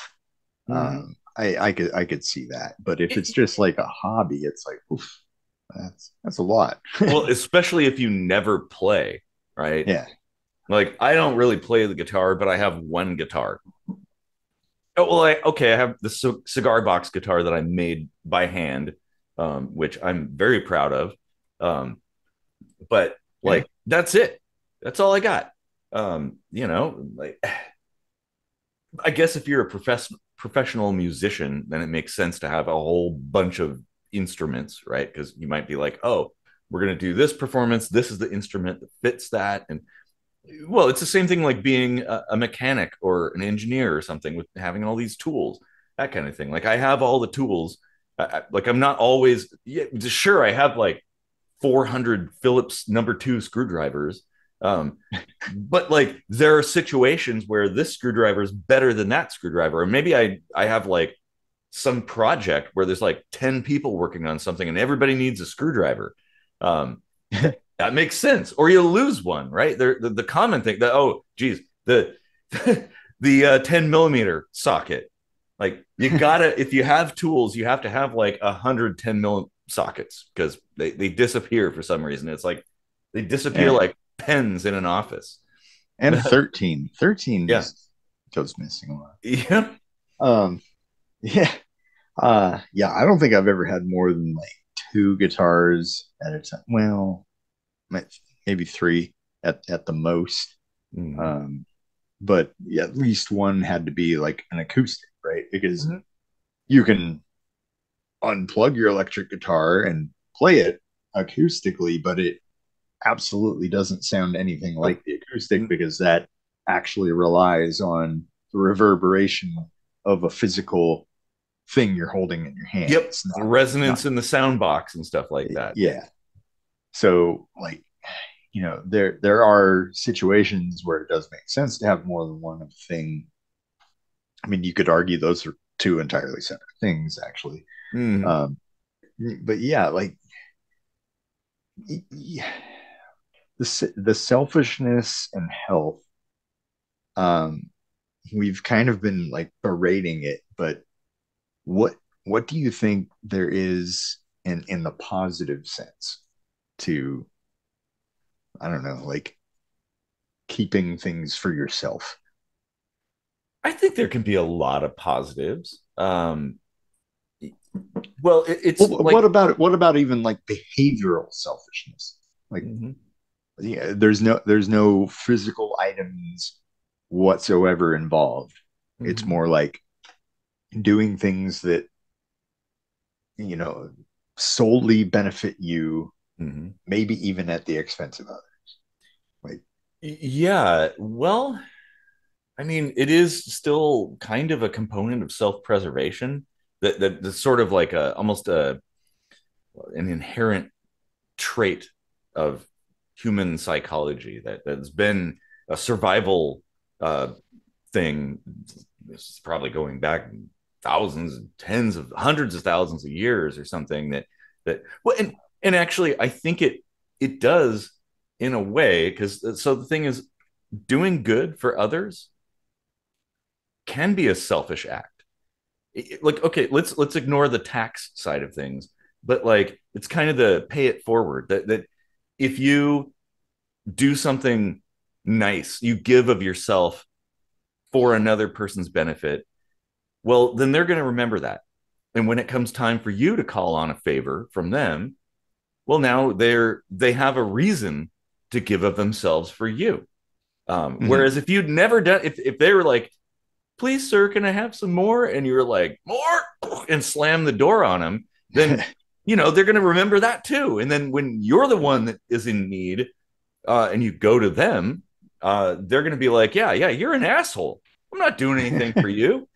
Mhm. I could see that. But if it's just like a hobby, it's like, oof, that's a lot. Well, especially if you never play, right? Yeah. Like I don't really play the guitar, but I have one guitar. Oh, well, I have the cigar box guitar that I made by hand, which I'm very proud of. Um, but Okay. like that's it. That's all I got. Like I guess if you're a professional musician, then it makes sense to have a whole bunch of instruments, right? Because you might be like, oh, we're gonna do this performance. This is the instrument that fits that, and well, it's the same thing like being a mechanic or an engineer or something with having all these tools, that kind of thing. Like I have all the tools. Like I'm not always, yeah, sure, I have like 400 Phillips number 2 screwdrivers. But like there are situations where this screwdriver is better than that screwdriver. And maybe I have like some project where there's like 10 people working on something and everybody needs a screwdriver. That makes sense. Or you lose one, right? The common thing that, oh, geez, the 10 millimeter socket. Like you gotta, if you have tools, you have to have like 110 mil sockets because they disappear for some reason. It's like they disappear Yeah. like pens in an office. And 13. 13 Yeah. goes missing a lot. Yeah. Um, yeah. Yeah, I don't think I've ever had more than like two guitars at a time. Well, maybe three at the most. Mhm. Um, but yeah, at least one had to be like an acoustic, right? Because Mhm. you can unplug your electric guitar and play it acoustically, but it absolutely doesn't sound anything Nope. like the acoustic because that actually relies on the reverberation of a physical thing you're holding in your hand. Yep. It's The not, resonance in the sound box and stuff like that. yeah. So like, there are situations where it does make sense to have more than one thing. I mean, you could argue those are two entirely separate things, actually. Mhm. Um, but yeah, like the selfishness and health, um, we've kind of been like berating it, but what what do you think there is in the positive sense to, I don't know, like keeping things for yourself? I think there can be a lot of positives. Well, it's Well, like, what about even like behavioral selfishness? Like, mhm. yeah, there's no physical items whatsoever involved. It's Mhm. more like doing things that, you know, solely benefit you, Mhm. maybe even at the expense of others. Like, Yeah. Well, I mean, it is still kind of a component of self-preservation that's sort of like a almost an inherent trait of human psychology that's been a survival uh, thing. This is probably going back thousands, tens of hundreds of thousands of years or something that well, and actually, I think it does in a way because so the thing is, doing good for others can be a selfish act. Like, okay, let's ignore the tax side of things, but like it's kind of the pay it forward that if you do something nice, you give of yourself for another person's benefit, well, then they're going to remember that. And when it comes time for you to call on a favor from them, well, now they have a reason to give of themselves for you. mhm. Whereas if you'd never done, if they were like, please, sir, can I have some more? And you were like, more, and slam the door on them, then, they're going to remember that too. And then when you're the one that is in need and you go to them, they're going to be like, yeah, you're an asshole. I'm not doing anything for you.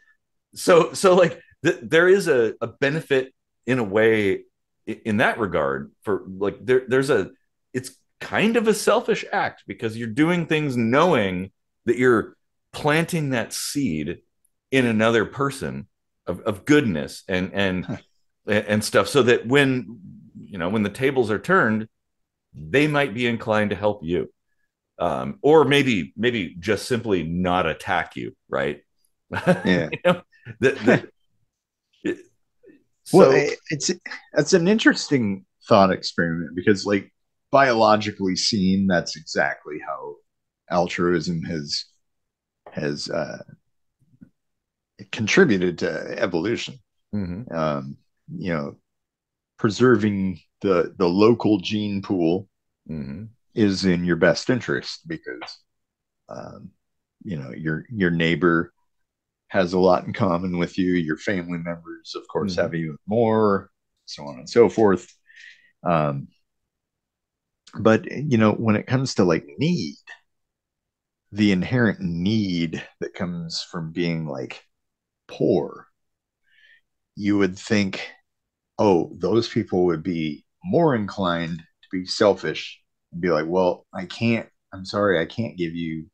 So like there is a benefit in a way in that regard for like there's a it's kind of a selfish act because you're doing things knowing that you're planting that seed in another person of goodness and stuff so that when when the tables are turned they might be inclined to help you, or maybe just simply not attack you, right? Yeah. You know, the it, Well, so it's an interesting thought experiment because, like, biologically seen, that's exactly how altruism has contributed to evolution. mhm, Um, you know, preserving the local gene pool mhm, is in your best interest because um, your neighbor has a lot in common with you. Your family members, of course, mhm. have even more, so on and so forth. Um, but when it comes to like need, the inherent need that comes from being like poor, you would think, oh, those people would be more inclined to be selfish and be like, well, I'm sorry, I can't give you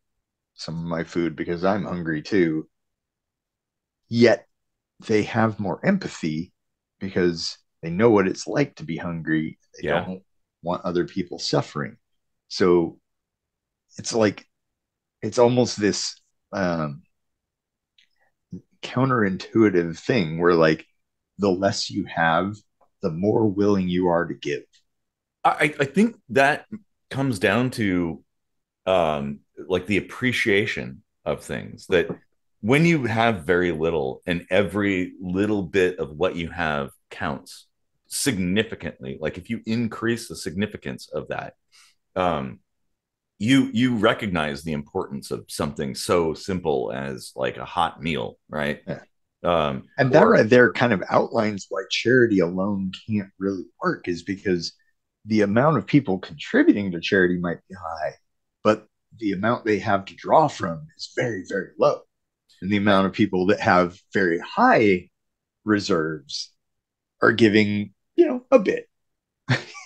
some of my food because I'm hungry too. Yet they have more empathy because they know what it's like to be hungry. They Yeah. don't want other people suffering. So it's like, it's almost this um, counterintuitive thing where, like, the less you have, the more willing you are to give. I think that comes down to like the appreciation of things, that when you have very little and every little bit of what you have counts significantly, like if you increase the significance of that, um, you recognize the importance of something so simple as like a hot meal, right? Yeah. And that Or right there kind of outlines why charity alone can't really work, is because the amount of people contributing to charity might be high, but the amount they have to draw from is very, very low. And the amount of people that have very high reserves are giving, a bit,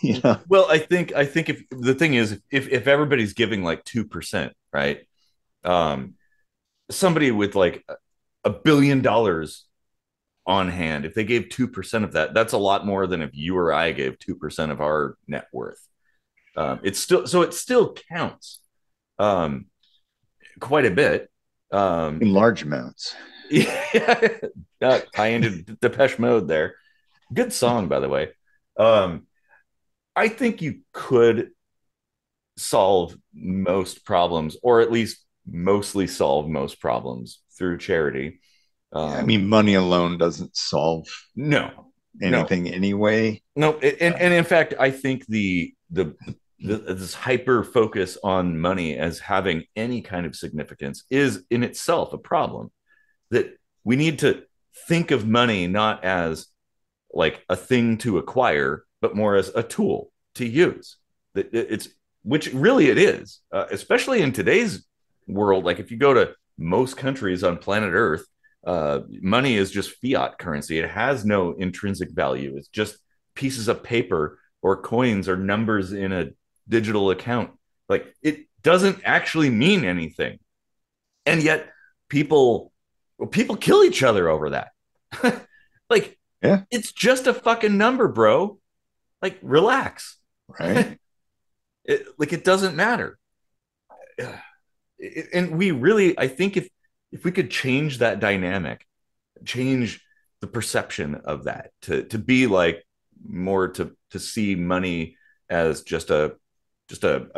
you know. well, I think if the thing is, if everybody's giving like 2%, right? Um, somebody with like $1 billion on hand, if they gave 2% of that, that's a lot more than if you or I gave 2% of our net worth. It still counts um, quite a bit. Um, In large amounts. yeah, tie into Depeche Mode there. Good song, by the way. Um, I think you could solve most problems, or at least mostly solve most problems through charity. Yeah, I Um, mean, money alone doesn't solve no, no, anything anyway. no, and Uh, in fact, I think the this hyper focus on money as having any kind of significance is in itself a problem. That we need to think of money not as like a thing to acquire, but more as a tool to use. That it's which really it is, especially in today's world. Like if you go to most countries on planet Earth, money is just fiat currency. It has no intrinsic value. It's just pieces of paper or coins or numbers in a digital account. Like it doesn't actually mean anything, and yet people people kill each other over that. Like yeah, it's just a fucking number, bro. Like relax. right. Like it doesn't matter. And we really, I think if we could change that dynamic, change the perception of that to be like more to see money as just a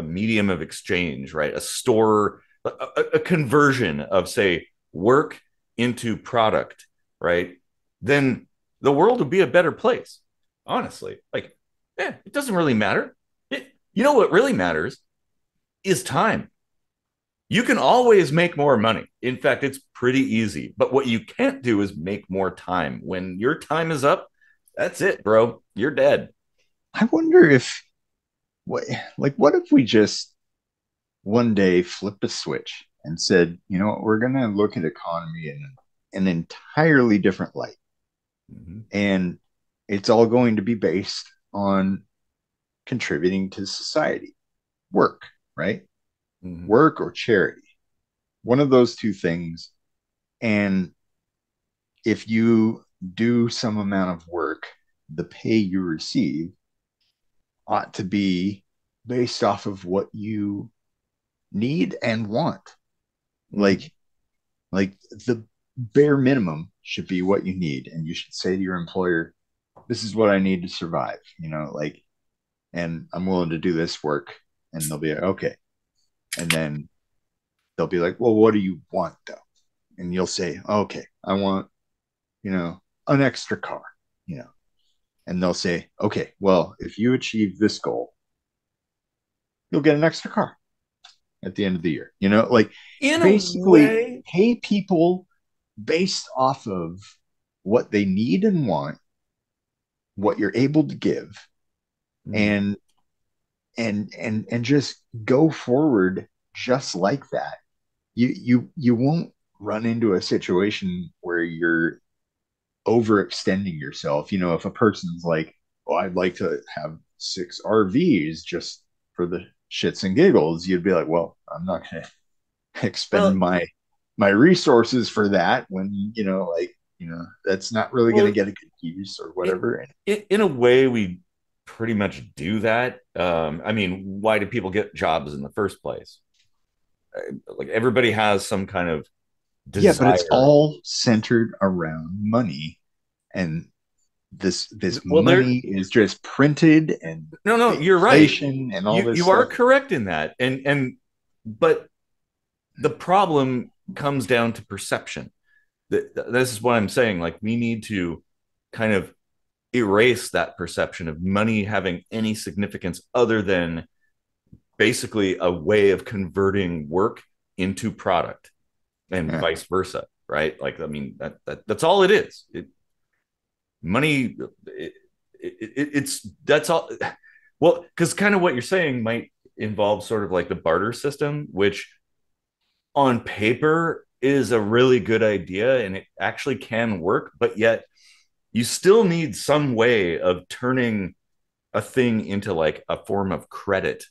medium of exchange, right? A store, a conversion of say work into product, right? Then the world would be a better place. Honestly, like, yeah, it doesn't really matter. You know what really matters is time. You can always make more money. In fact, it's pretty easy. But what you can't do is make more time. When your time is up, that's it, bro. You're dead. I wonder if what what if we just one day flipped a switch and said, you know what, we're going to look at economy in an entirely different light. Mm-hmm. And it's all going to be based on contributing to society, work, right? Mm-hmm. Work or charity, one of those two things. And if you do some amount of work, the pay you receive ought to be based off of what you need and want. Mhm. Like like the bare minimum should be what you need, and you should say to your employer, this is what I need to survive, like, and I'm willing to do this work. And they'll be like, okay. And then they'll be like, well, what do you want though? And you'll say, okay, I want, an extra car, you know. And they'll say, okay, well, if you achieve this goal, you'll get an extra car at the end of the year. Like, In a basically way, pay people based off of what they need and want, what you're able to give, mhm. and and just go forward just like that. You won't run into a situation where you're overextending yourself. If a person's like, well, I'd like to have 6 RVs just for the shits and giggles, you'd be like, well, I'm not going to expend Well, my resources for that when, that's not really going to well, get a good use or it, whatever. And in a way, we pretty much do that. I mean, why do people get jobs in the first place? Like everybody has some kind of yeah, but it's desire. all centered around money, and this Well, there, money is just printed, and no, the you're right. inflation and all this You are stuff. correct in that, but the problem comes down to perception. This is what I'm saying. Like we need to kind of erase that perception of money having any significance other than basically a way of converting work into product and Yeah. vice versa, right? Like I mean that's all it is. Money it's that's all. Well, because kind of what you're saying might involve sort of like the barter system, which on paper is a really good idea and it actually can work, but yet you still need some way of turning a thing into like a form of credits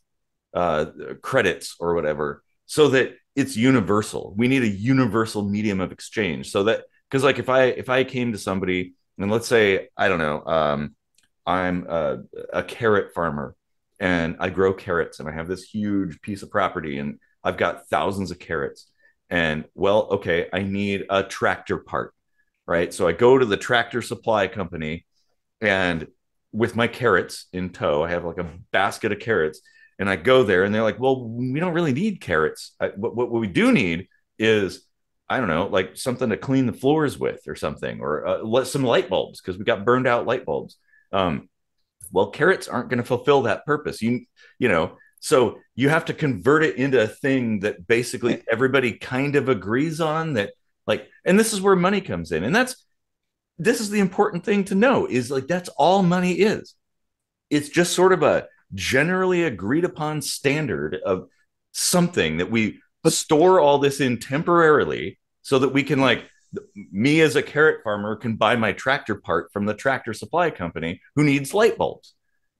or whatever, so that it's universal. We need a universal medium of exchange, so that because like if I came to somebody and let's say I don't know, I'm a carrot farmer and I grow carrots and I have this huge piece of property and I've got thousands of carrots, and well, okay, I need a tractor part, right? So I go to the tractor supply company and with my carrots in tow, I have like a basket of carrots, and I go there, and they're like, "Well, we don't really need carrots. What we do need is, I don't know, like something to clean the floors with, or something, or some light bulbs because we got burned out light bulbs." Um, well, carrots aren't going to fulfill that purpose. So you have to convert it into a thing that basically everybody kind of agrees on. That like, and this is where money comes in, and this is the important thing to know is like that's all money is. It's just sort of a generally agreed upon standard of something that we But store all this in temporarily so that we can like me as a carrot farmer can buy my tractor part from the tractor supply company who needs light bulbs.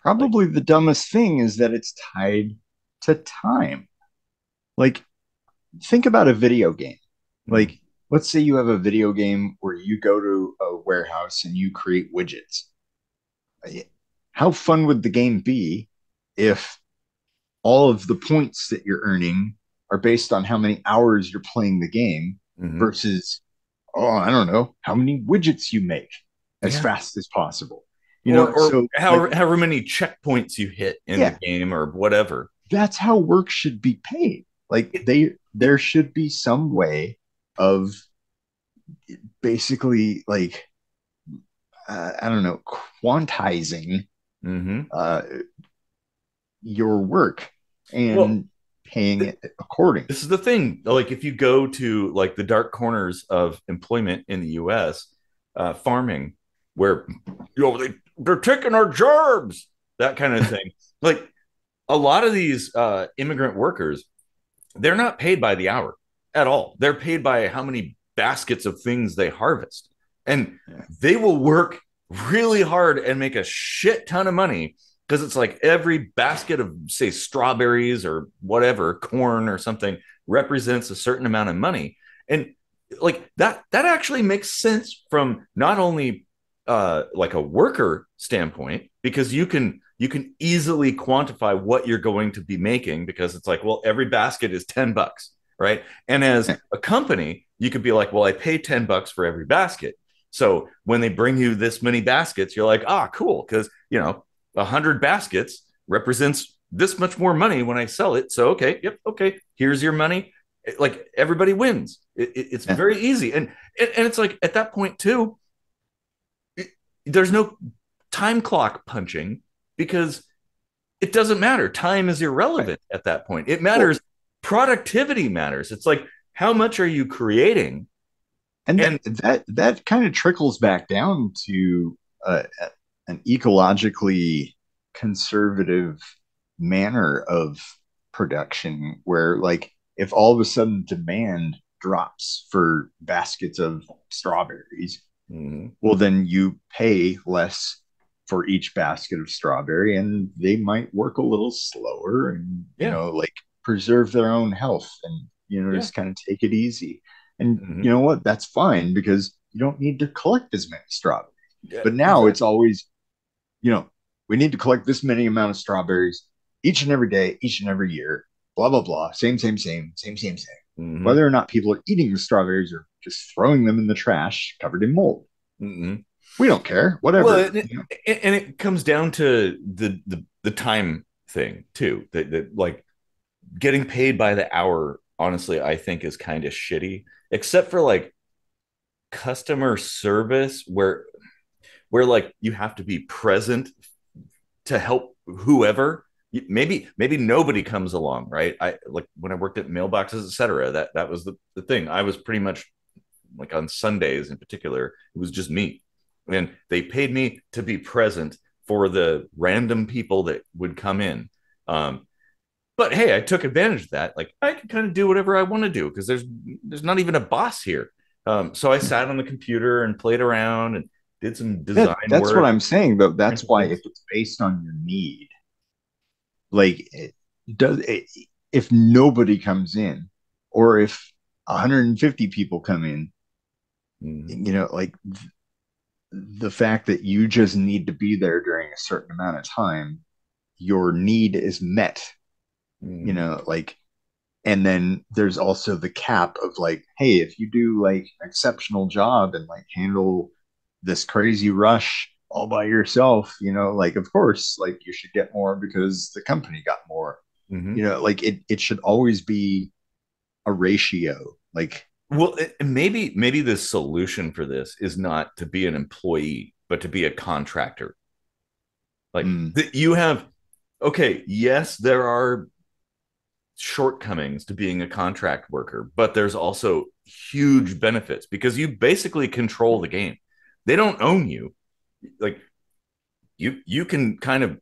Like, probably the dumbest thing is that it's tied to time. Like, think about a video game. mm, Like, let's say you have a video game where you go to a warehouse and you create widgets. How fun would the game be if all of the points that you're earning are based on how many hours you're playing the game mm-hmm. versus, oh, I don't know, how many widgets you make as Yeah. fast as possible. Or So like, however many checkpoints you hit in the yeah, game or whatever. that's how work should be paid. Like It, there should be some way of basically like I don't know, quantizing mm-hmm. uh, your work Well, and paying it accordingly. this is the thing. Like, if you go to like the dark corners of employment in the U.S., farming, where they're taking our jobs, that kind of thing. Like a lot of these immigrant workers, they're not paid by the hour at all. They're paid by how many baskets of things they harvest, and Yeah. they will work really hard and make a shit ton of money because it's like every basket of say strawberries or whatever corn or something represents a certain amount of money. And like that actually makes sense from not only like a worker standpoint, because you can easily quantify what you're going to be making, because it's like, well, every basket is $10, right? And as a company, you could be like, well, I pay $10 for every basket. So when they bring you this many baskets, you're like, ah, cool, because 100 baskets represents this much more money when I sell it. So okay, yep, okay, here's your money. Like everybody wins. It's very easy, and it's like at that point too, there's no time clock punching, because it doesn't matter. Time is irrelevant at that point. It matters. Productivity matters. It's like, how much are you creating? And that kind of trickles back down to an ecologically conservative manner of production, where like if all of a sudden demand drops for baskets of strawberries, well, then you pay less for each basket of strawberry, and they might work a little slower and like preserve their own health, and just kind of take it easy. And you know what? That's fine, because you don't need to collect as many strawberries. But now it's always, we need to collect this many amount of strawberries each and every day, each and every year, blah, blah, blah. Same. Whether or not people are eating the strawberries or just throwing them in the trash covered in mold. We don't care, whatever. Well, and it comes down to the time thing too, that like getting paid by the hour, honestly, I think is kind of shitty, except for like customer service, where like you have to be present to help whoever. Maybe nobody comes along, right? I like when I worked at mailboxes, etc. That was the thing. I was pretty much like on Sundays in particular, it was just me, and they paid me to be present for the random people that would come in. But hey, I took advantage of that. Like I can kind of do whatever I want to do, because there's not even a boss here. So I sat on the computer and played around and did some design work. That's what I'm saying, though. That's why if it's based on your need, like if nobody comes in, or if 150 people come in, like the fact that you just need to be there during a certain amount of time, your need is met. Like, and then there's also the cap of like, hey, if you do like an exceptional job and like handle this crazy rush all by yourself, like of course, like you should get more because the company got more. Like it should always be a ratio. Like, well, maybe the solution for this is not to be an employee, but to be a contractor. Like you have, okay, yes, there are shortcomings to being a contract worker, but there's also huge benefits, because you basically control the game. They don't own you. Like you can kind of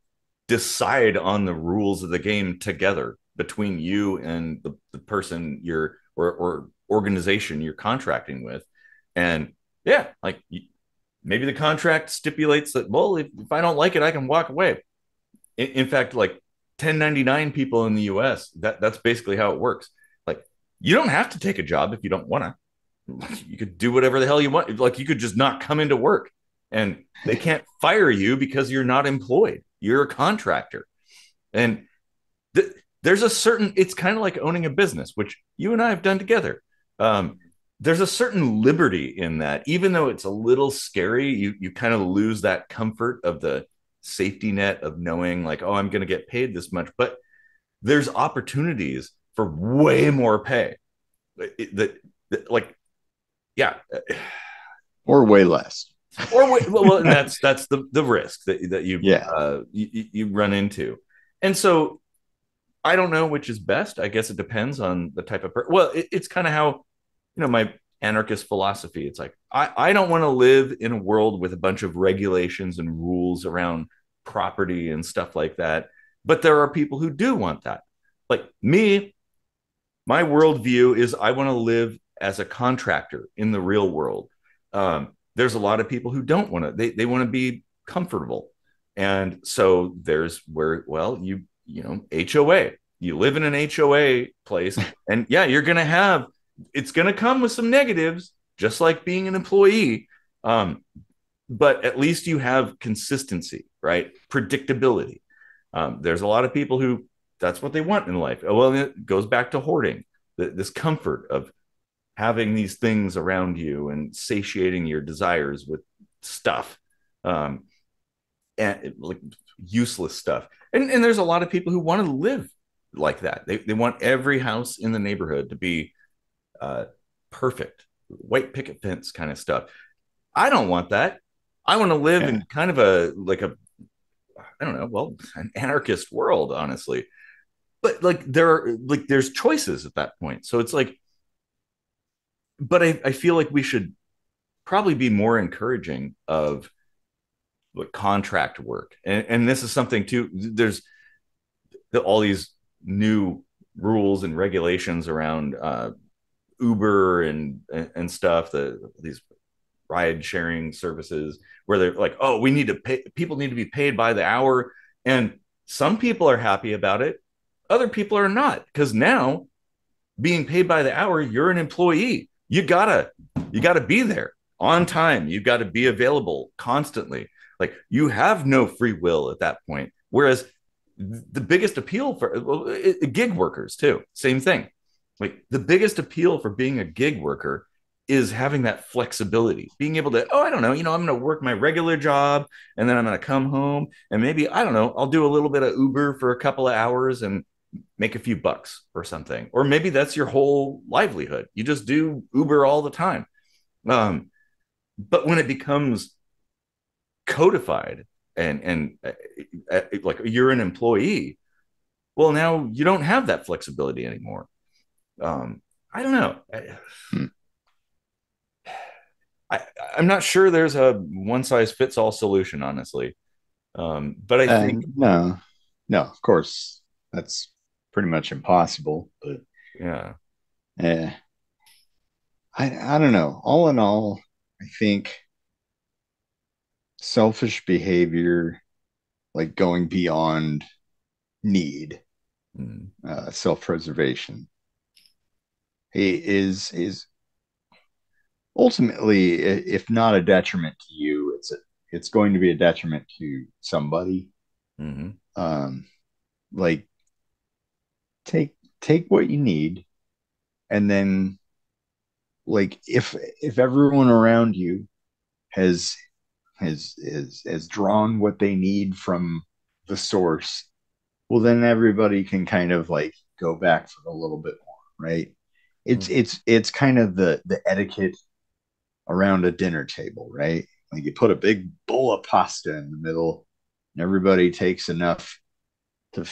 decide on the rules of the game together between you and the person you're or organization you're contracting with. And yeah, like maybe the contract stipulates that, well, if I don't like it, I can walk away. In fact, like 1099 people in the US, that's basically how it works. Like you don't have to take a job if you don't want to. You could do whatever the hell you want. Like you could just not come into work, and they can't fire you because you're not employed. You're a contractor. And there's a certain, it's kind of like owning a business, which you and I have done together. There's a certain liberty in that, even though it's a little scary. You kind of lose that comfort of the safety net of knowing like, oh, I'm going to get paid this much, but there's opportunities for way more pay. Yeah, or way less, well, and that's the risk that you run into. And so I don't know which is best. I guess it depends on the type of well, it's kind of how, my anarchist philosophy. It's like, I don't want to live in a world with a bunch of regulations and rules around property and stuff like that. But there are people who do want that. Like me, my worldview is I want to live as a contractor in the real world. There's a lot of people who don't want to, they want to be comfortable. And so there's where, well, HOA, you live in an HOA place, and yeah, it's going to come with some negatives, just like being an employee. But at least you have consistency, right? Predictability. There's a lot of people who that's what they want in life. Well, it goes back to hoarding, this comfort of having these things around you and satiating your desires with stuff, and like useless stuff. And there's a lot of people who want to live like that. They want every house in the neighborhood to be perfect, white picket fence kind of stuff. I don't want that. I want to live Yeah. in kind of a like a I don't know, well, an anarchist world, honestly. But like there's choices at that point. So it's like, but I feel like we should probably be more encouraging of like contract work. And this is something too. There's all these new rules and regulations around Uber and stuff. These ride sharing services where they're like, oh, we need to pay. People need to be paid by the hour, and some people are happy about it. Other people are not, because now being paid by the hour, you're an employee. You gotta be there on time. You got to be available constantly. Like you have no free will at that point. Whereas the biggest appeal for gig workers too, same thing. Like the biggest appeal for being a gig worker is having that flexibility, being able to, oh, I don't know, I'm going to work my regular job and then I'm going to come home and maybe, I don't know, I'll do a little bit of Uber for a couple of hours and make a few bucks or something. Or maybe that's your whole livelihood. You just do Uber all the time. But when it becomes codified and like you're an employee, well, now you don't have that flexibility anymore. I don't know. I, I'm not sure there's a one size fits all solution, honestly. But I think, No, no, of course, that's pretty much impossible. But yeah, eh, I don't know. All in all, I think selfish behavior, like going beyond need, mm, self-preservation, is ultimately, if not a detriment to you, it's going to be a detriment to somebody. mm-hmm, Um, like take what you need, and then like if everyone around you has has drawn what they need from the source, well then everybody can kind of like go back for a little bit more, right? It's kind of the etiquette around a dinner table, right? Like you put a big bowl of pasta in the middle, and everybody takes enough to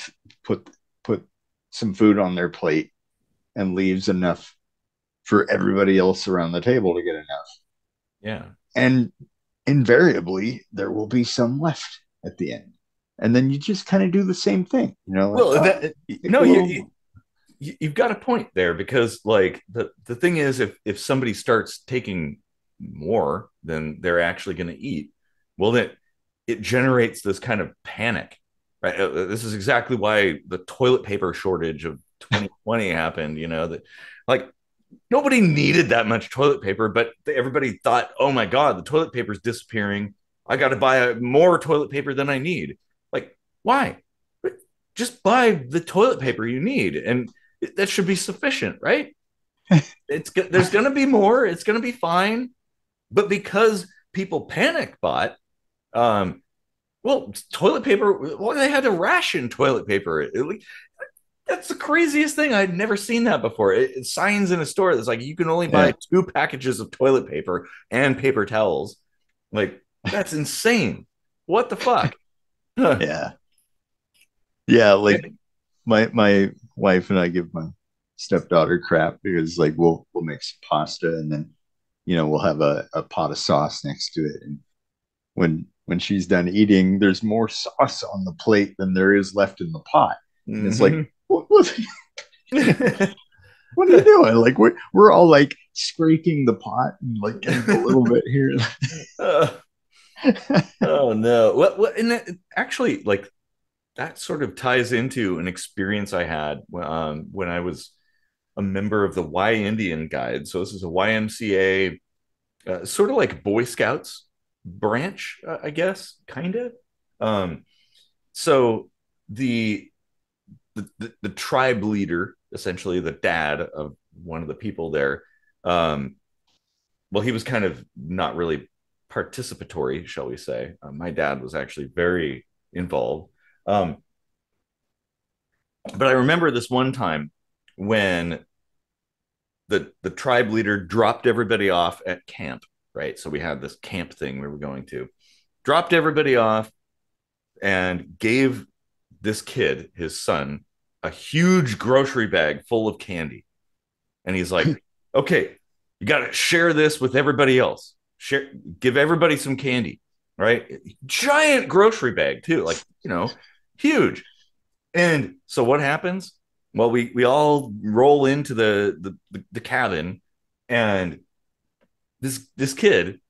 put put some food on their plate and leaves enough for everybody else around the table to get enough. yeah. And invariably, there will be some left at the end. And then you just kind of do the same thing, like, Well, oh, take a no, little. you've got a point there, because like the thing is, if somebody starts taking more than they're actually going to eat, well, then it generates this kind of panic, right? This is exactly why the toilet paper shortage of 2020 happened. That like nobody needed that much toilet paper, but everybody thought, oh my god, the toilet paper's disappearing. I got to buy more toilet paper than I need. Like, why? Just buy the toilet paper you need, and that should be sufficient, right? There's going to be more. It's going to be fine. But because people panic bought, um, well, toilet paper. Well, they had to ration toilet paper. That's the craziest thing. I'd never seen that before. Signs in a store that's like you can only buy Yeah, 2 packages of toilet paper and paper towels. Like that's insane. What the fuck? Huh. yeah, yeah. Like my wife and I give my stepdaughter crap because like we'll make some pasta and then we'll have a pot of sauce next to it. And when she's done eating, there's more sauce on the plate than there is left in the pot. And it's like, Mhm. what are you doing? Like we're all like scraping the pot and like getting a little bit here. Uh, oh no. What and actually like that sort of ties into an experience I had when I was a member of the Y Indian Guide. So this is a YMCA, sort of like Boy Scouts branch, I guess, kind of. So the the tribe leader, essentially the dad of one of the people there, um, well, he was kind of not really participatory, shall we say. My dad was actually very involved. Um, but I remember this one time when the tribe leader dropped everybody off at camp, right? So we had this camp thing we were going to, dropped everybody off and gave this kid, his son, a huge grocery bag full of candy. And he's like, okay, you got to share this with everybody else. Share, give everybody some candy, right? Giant grocery bag, too, like, huge. And so what happens? Well, we all roll into the cabin, and this kid,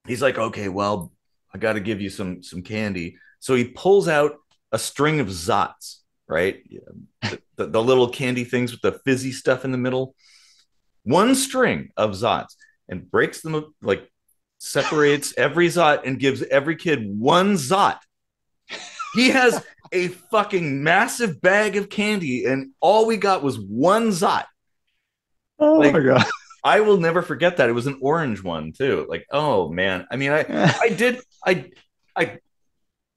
he's like, okay, well, I got to give you some candy. So he pulls out a string of Zots, right? The little candy things with the fizzy stuff in the middle. One string of Zots, and breaks them up, like separates every Zot and gives every kid one Zot. He has a fucking massive bag of candy, and all we got was one Zot. Oh like, my god! I will never forget that. It was an orange one too. Like, oh man. I mean, I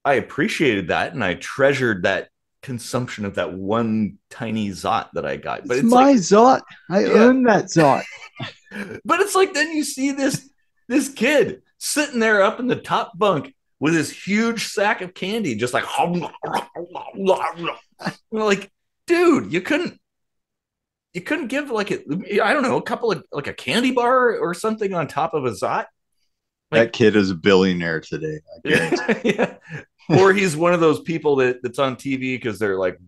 I appreciated that, and I treasured that consumption of that one tiny Zot that I got. But It's it's my like, Zot. I yeah. earned that Zot. But it's like, then you see this kid sitting there up in the top bunk with this huge sack of candy, just like, like, dude, you couldn't give like I don't know, a couple of, like, a candy bar or something on top of a Zot. Like, that kid is a billionaire today. yeah. Or he's one of those people that's on TV because they're like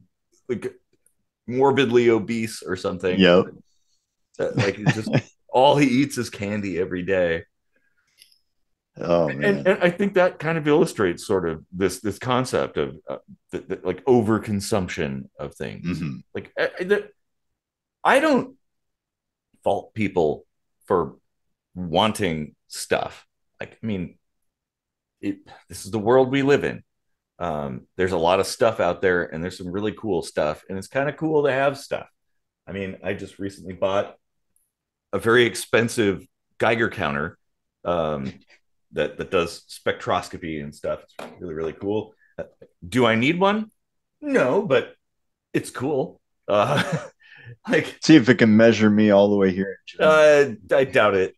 morbidly obese or something. Yep. Like, it's just all he eats is candy every day. Oh man. And I think that kind of illustrates sort of this concept of like overconsumption of things. Mm-hmm. Like, I don't fault people for wanting stuff. Like, I mean, this is the world we live in. There's a lot of stuff out there, and there's some really cool stuff, and it's kind of cool to have stuff. I mean, I just recently bought a very expensive Geiger counter that does spectroscopy and stuff. It's really, really cool. Do I need one? No, but it's cool. Like, see if it can measure me all the way here. I doubt it.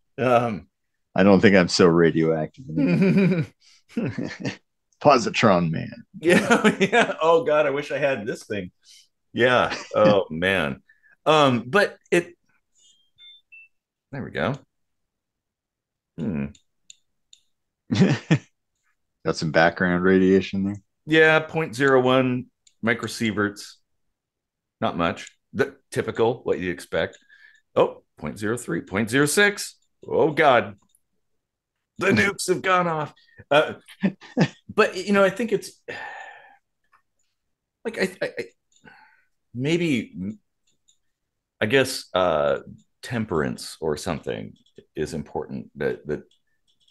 I don't think I'm so radioactive. Positron man. Yeah. Oh God, I wish I had this thing. Yeah. Oh man. But there we go. Got some background radiation there. Yeah, 0.01 microsieverts. Not much. The typical, what you expect. Oh, 0.03, 0.06. Oh God. The nukes have gone off. But I think it's like, I maybe, I guess, temperance or something is important. That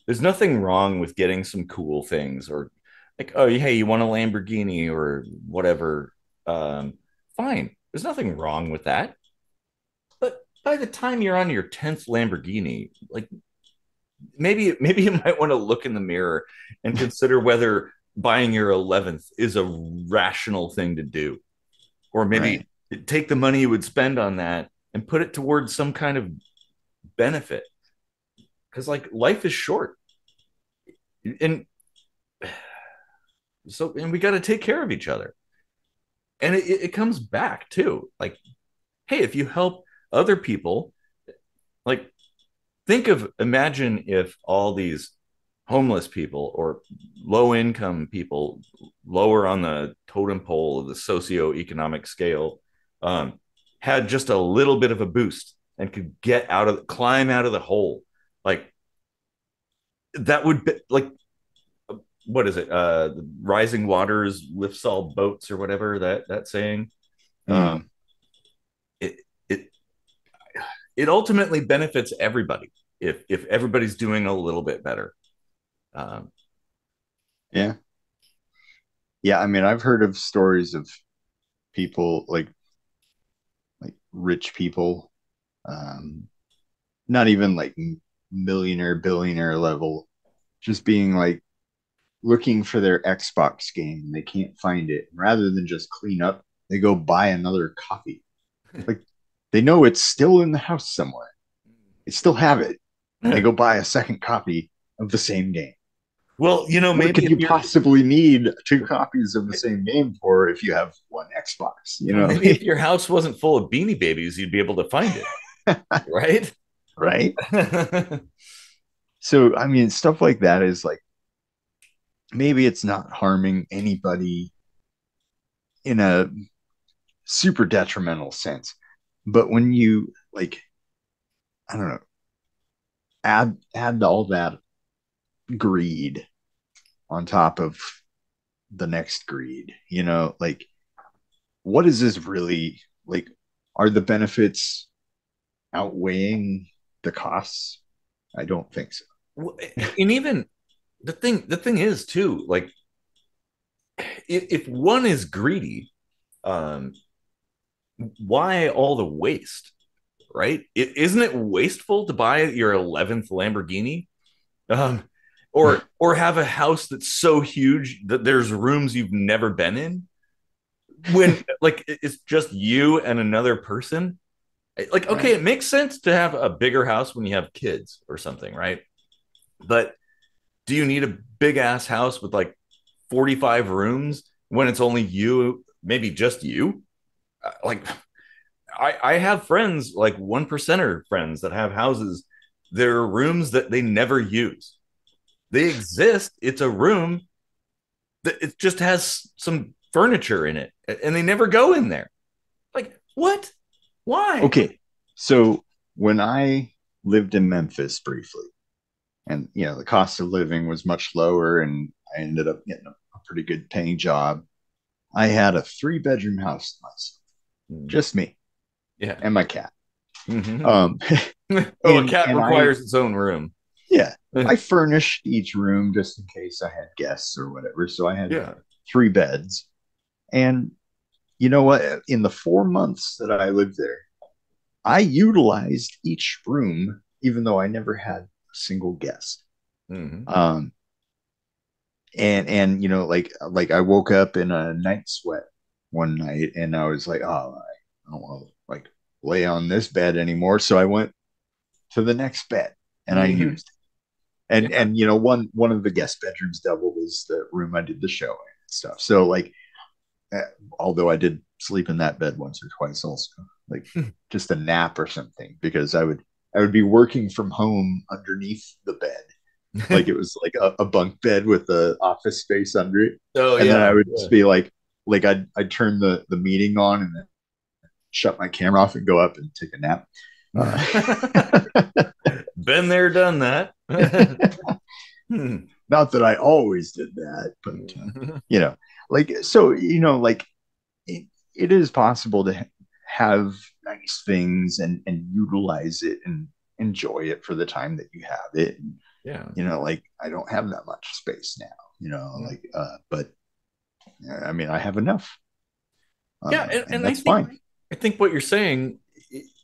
there's nothing wrong with getting some cool things, or like, oh, hey, you want a Lamborghini or whatever. Fine. There's nothing wrong with that. But by the time you're on your 10th Lamborghini, like, maybe you might want to look in the mirror and consider whether buying your 11th is a rational thing to do. Or maybe take the money you would spend on that and put it towards some kind of benefit. Because, like, life is short. And we got to take care of each other. And it comes back too. Like, hey, if you help other people, like, imagine if all these homeless people or low income people, lower on the totem pole of the socioeconomic scale, had just a little bit of a boost and could climb out of the hole. Like, that would be like, what is it? Rising waters lifts all boats, or whatever that saying. It ultimately benefits everybody if everybody's doing a little bit better. Yeah. Yeah, I mean, I've heard of stories of people like rich people, um, not even like millionaire, billionaire level, just being like looking for their Xbox game. They can't find it. Rather than just clean up, they go buy another copy. Like they know it's still in the house somewhere. They still have it. And they go buy a second copy of the same game. Well, What maybe could if you you're possibly need two copies of the same game for if you have one Xbox? maybe if your house wasn't full of Beanie Babies, you'd be able to find it, right? Right? So, I mean, stuff like that is like maybe it's not harming anybody in a super detrimental sense. But when you like, I don't know, add all that greed on top of the next greed, like what is this really like? Are the benefits outweighing the costs? I don't think so. And even the thing is too, like if one is greedy, um, why all the waste, right? Isn't it wasteful to buy your 11th Lamborghini, um, or have a house that's so huge that there's rooms you've never been in when like it's just you and another person? Like, okay, Right. it makes sense to have a bigger house when you have kids or something, right? But do you need a big ass house with like 45 rooms when it's only you, maybe just you? Like, I have friends, like 1%er friends that have houses. There are rooms that they never use. They exist. It's a room that it just has some furniture in it and they never go in there. Like, what? Why? Okay. So when I lived in Memphis briefly, and the cost of living was much lower, and I ended up getting a pretty good paying job. I had a 3 bedroom house to myself, Mm. just me Yeah. and my cat. Mm-hmm. Um, Oh, a and cat and requires its own room. yeah, I furnished each room just in case I had guests or whatever. So I had Yeah. 3 beds, and you know what? In the 4 months that I lived there, I utilized each room, even though I never had a single guest. Mm-hmm. And like I woke up in a night sweat one night, and I was like, oh, I don't want to like lay on this bed anymore. So I went to the next bed and I Mm-hmm. used it. And Yeah. one of the guest bedrooms doubled as the room I did the show in and stuff. So like, uh, although I did sleep in that bed once or twice also, like just a nap or something, because I would be working from home underneath the bed, like it was like a bunk bed with the office space under it. Oh And then I yeah. would Yeah. just be like I'd turn the meeting on and then shut my camera off and go up and take a nap. Been there, done that. Not that I always did that, but you know, like so, like it is possible to have nice things and utilize it and enjoy it for the time that you have it. And, Yeah. like I don't have that much space now, like but I mean I have enough, Yeah, and and that's fine. I think what you're saying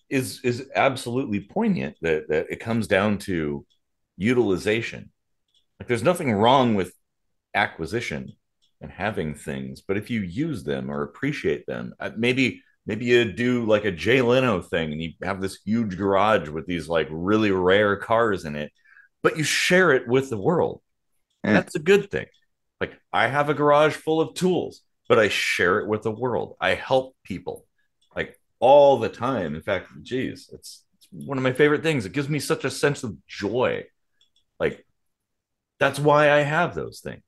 is absolutely poignant. That it comes down to utilization. Like, there's nothing wrong with acquisition and having things, but if you use them or appreciate them, maybe you do like a Jay Leno thing, and you have this huge garage with these like really rare cars in it, but you share it with the world. Eh, That's a good thing. Like, I have a garage full of tools, but I share it with the world. I help people like all the time. In fact, geez, it's one of my favorite things. It gives me such a sense of joy. Like, that's why I have those things.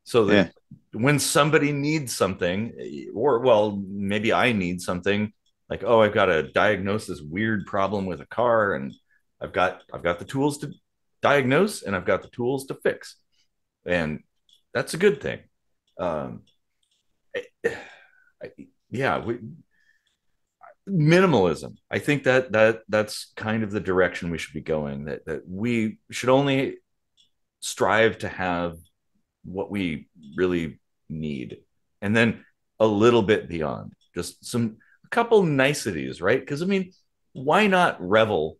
So that yeah, when somebody needs something, or well, maybe I need something, like, oh, I've got to diagnose this weird problem with a car, and I've got the tools to diagnose, and I've got the tools to fix, and that's a good thing. Um, I, yeah, minimalism. I think that's kind of the direction we should be going. That we should only strive to have what we really need. and then a little bit beyond, just a couple niceties, right? Because I mean, why not revel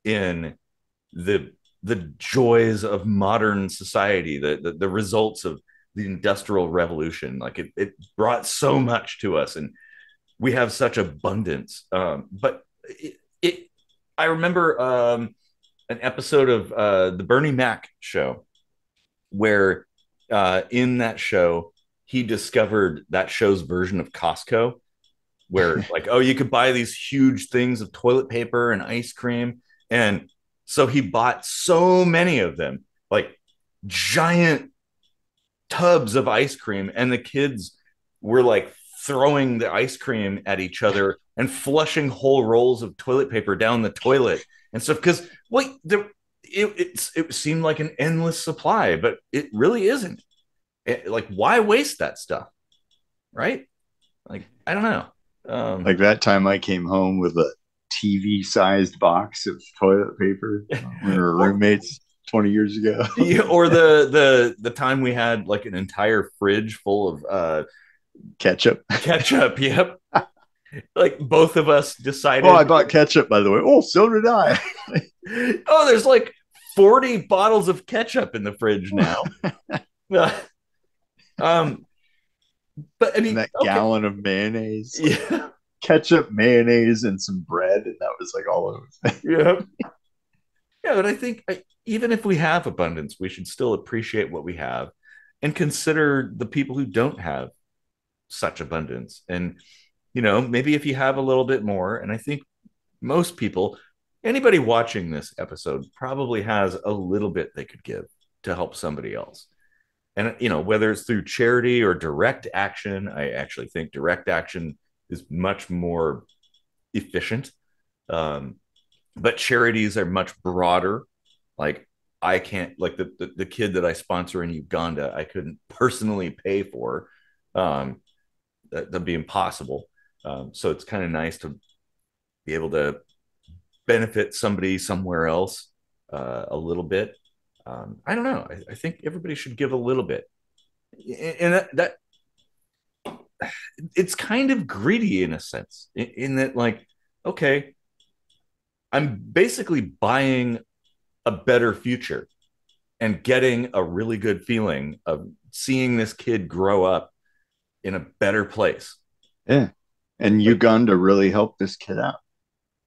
in the joys of modern society, the results of the industrial revolution? Like it brought so much to us, and we have such abundance. But it I remember an episode of the Bernie Mac show where in that show he discovered that show's version of Costco, where like, oh, you could buy these huge things of toilet paper and ice cream. And so he bought so many of them, like giant tubs of ice cream, and the kids were like throwing the ice cream at each other and flushing whole rolls of toilet paper down the toilet and stuff. Because like it seemed like an endless supply, but it really isn't. Like, why waste that stuff, right? Like, I don't know. Like that time I came home with a TV sized box of toilet paper when we were roommates 20 years ago. Or the time we had like an entire fridge full of Ketchup. Yep. Like both of us decided. Oh, I bought ketchup, by the way. Oh, so did I. Oh, there's like 40 bottles of ketchup in the fridge now. But I mean, and that gallon of mayonnaise. Yeah. Ketchup, mayonnaise, and some bread, and that was like all of it. Yeah. Yeah, but I think even if we have abundance, we should still appreciate what we have and consider the people who don't have such abundance. And, maybe if you have a little bit more, and I think most people, anybody watching this episode probably has a little bit they could give to help somebody else. And, whether it's through charity or direct action, I actually think direct action is much more efficient. But charities are much broader. Like I can't, like the kid that I sponsor in Uganda, I couldn't personally pay for. That'd be impossible. So it's kind of nice to be able to benefit somebody somewhere else a little bit. I don't know. I think everybody should give a little bit, and that it's kind of greedy in a sense, in that, like, okay, I'm basically buying a better future and getting a really good feeling of seeing this kid grow up in a better place. Yeah. And Uganda really helped this kid out.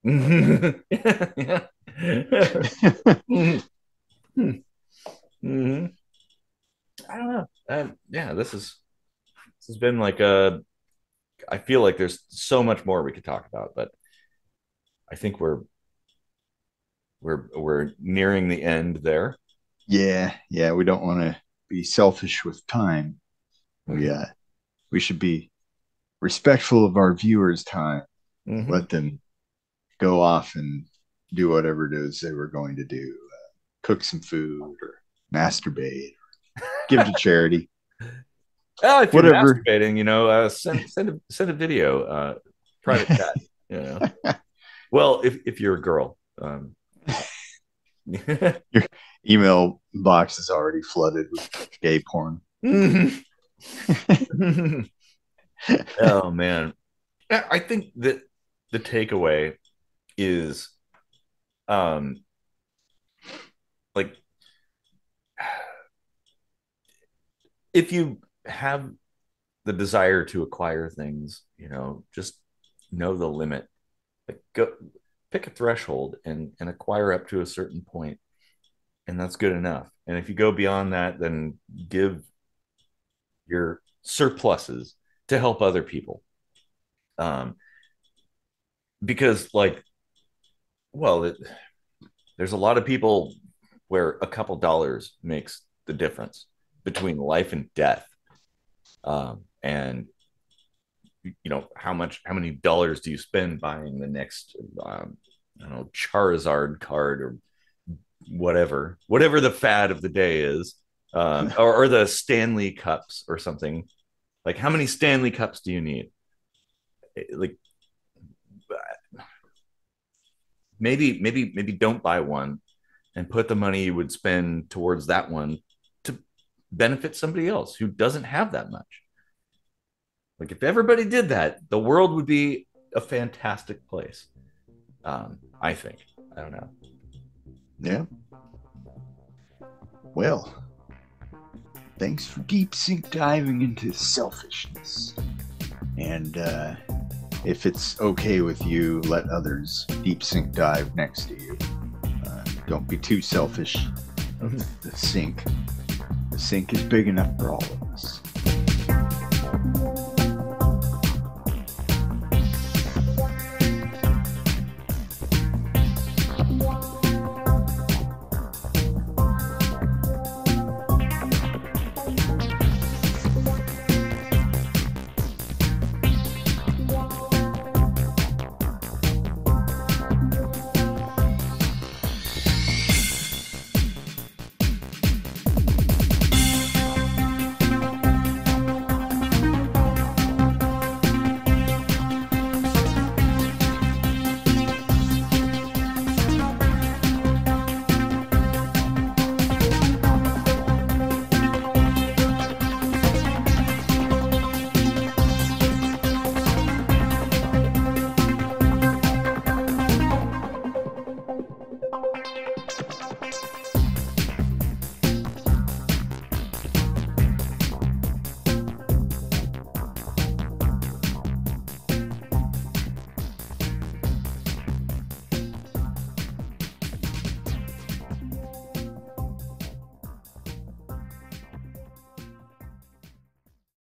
Yeah. Mm-hmm. I don't know. Yeah, this has been like I feel like there's so much more we could talk about, but I think we're nearing the end there. Yeah, we don't want to be selfish with time. We should be respectful of our viewers' time. Mm-hmm. Let them go off and do whatever it is they were going to do. Cook some food or masturbate or give to charity. Well, if you're masturbating, send a video, private chat. Well, if you're a girl, your email box is already flooded with gay porn. Oh man, I think that the takeaway is, like, if you have the desire to acquire things, just know the limit. Like, go pick a threshold and acquire up to a certain point, and that's good enough. And if you go beyond that, then give your surpluses to help other people. Because, like, well, there's a lot of people where a couple dollars makes the difference between life and death. And how many dollars do you spend buying the next I don't know, Charizard card or whatever the fad of the day is, or the Stanley Cups or something. Like, how many Stanley Cups do you need? Like, maybe don't buy one and put the money you would spend towards that one to benefit somebody else who doesn't have that much. Like if everybody did that, the world would be a fantastic place. I think. I don't know. Yeah. Well, thanks for deep sink diving into selfishness. And if it's okay with you, let others deep sink dive next to you. Don't be too selfish of the sink. The sink is big enough for all of us.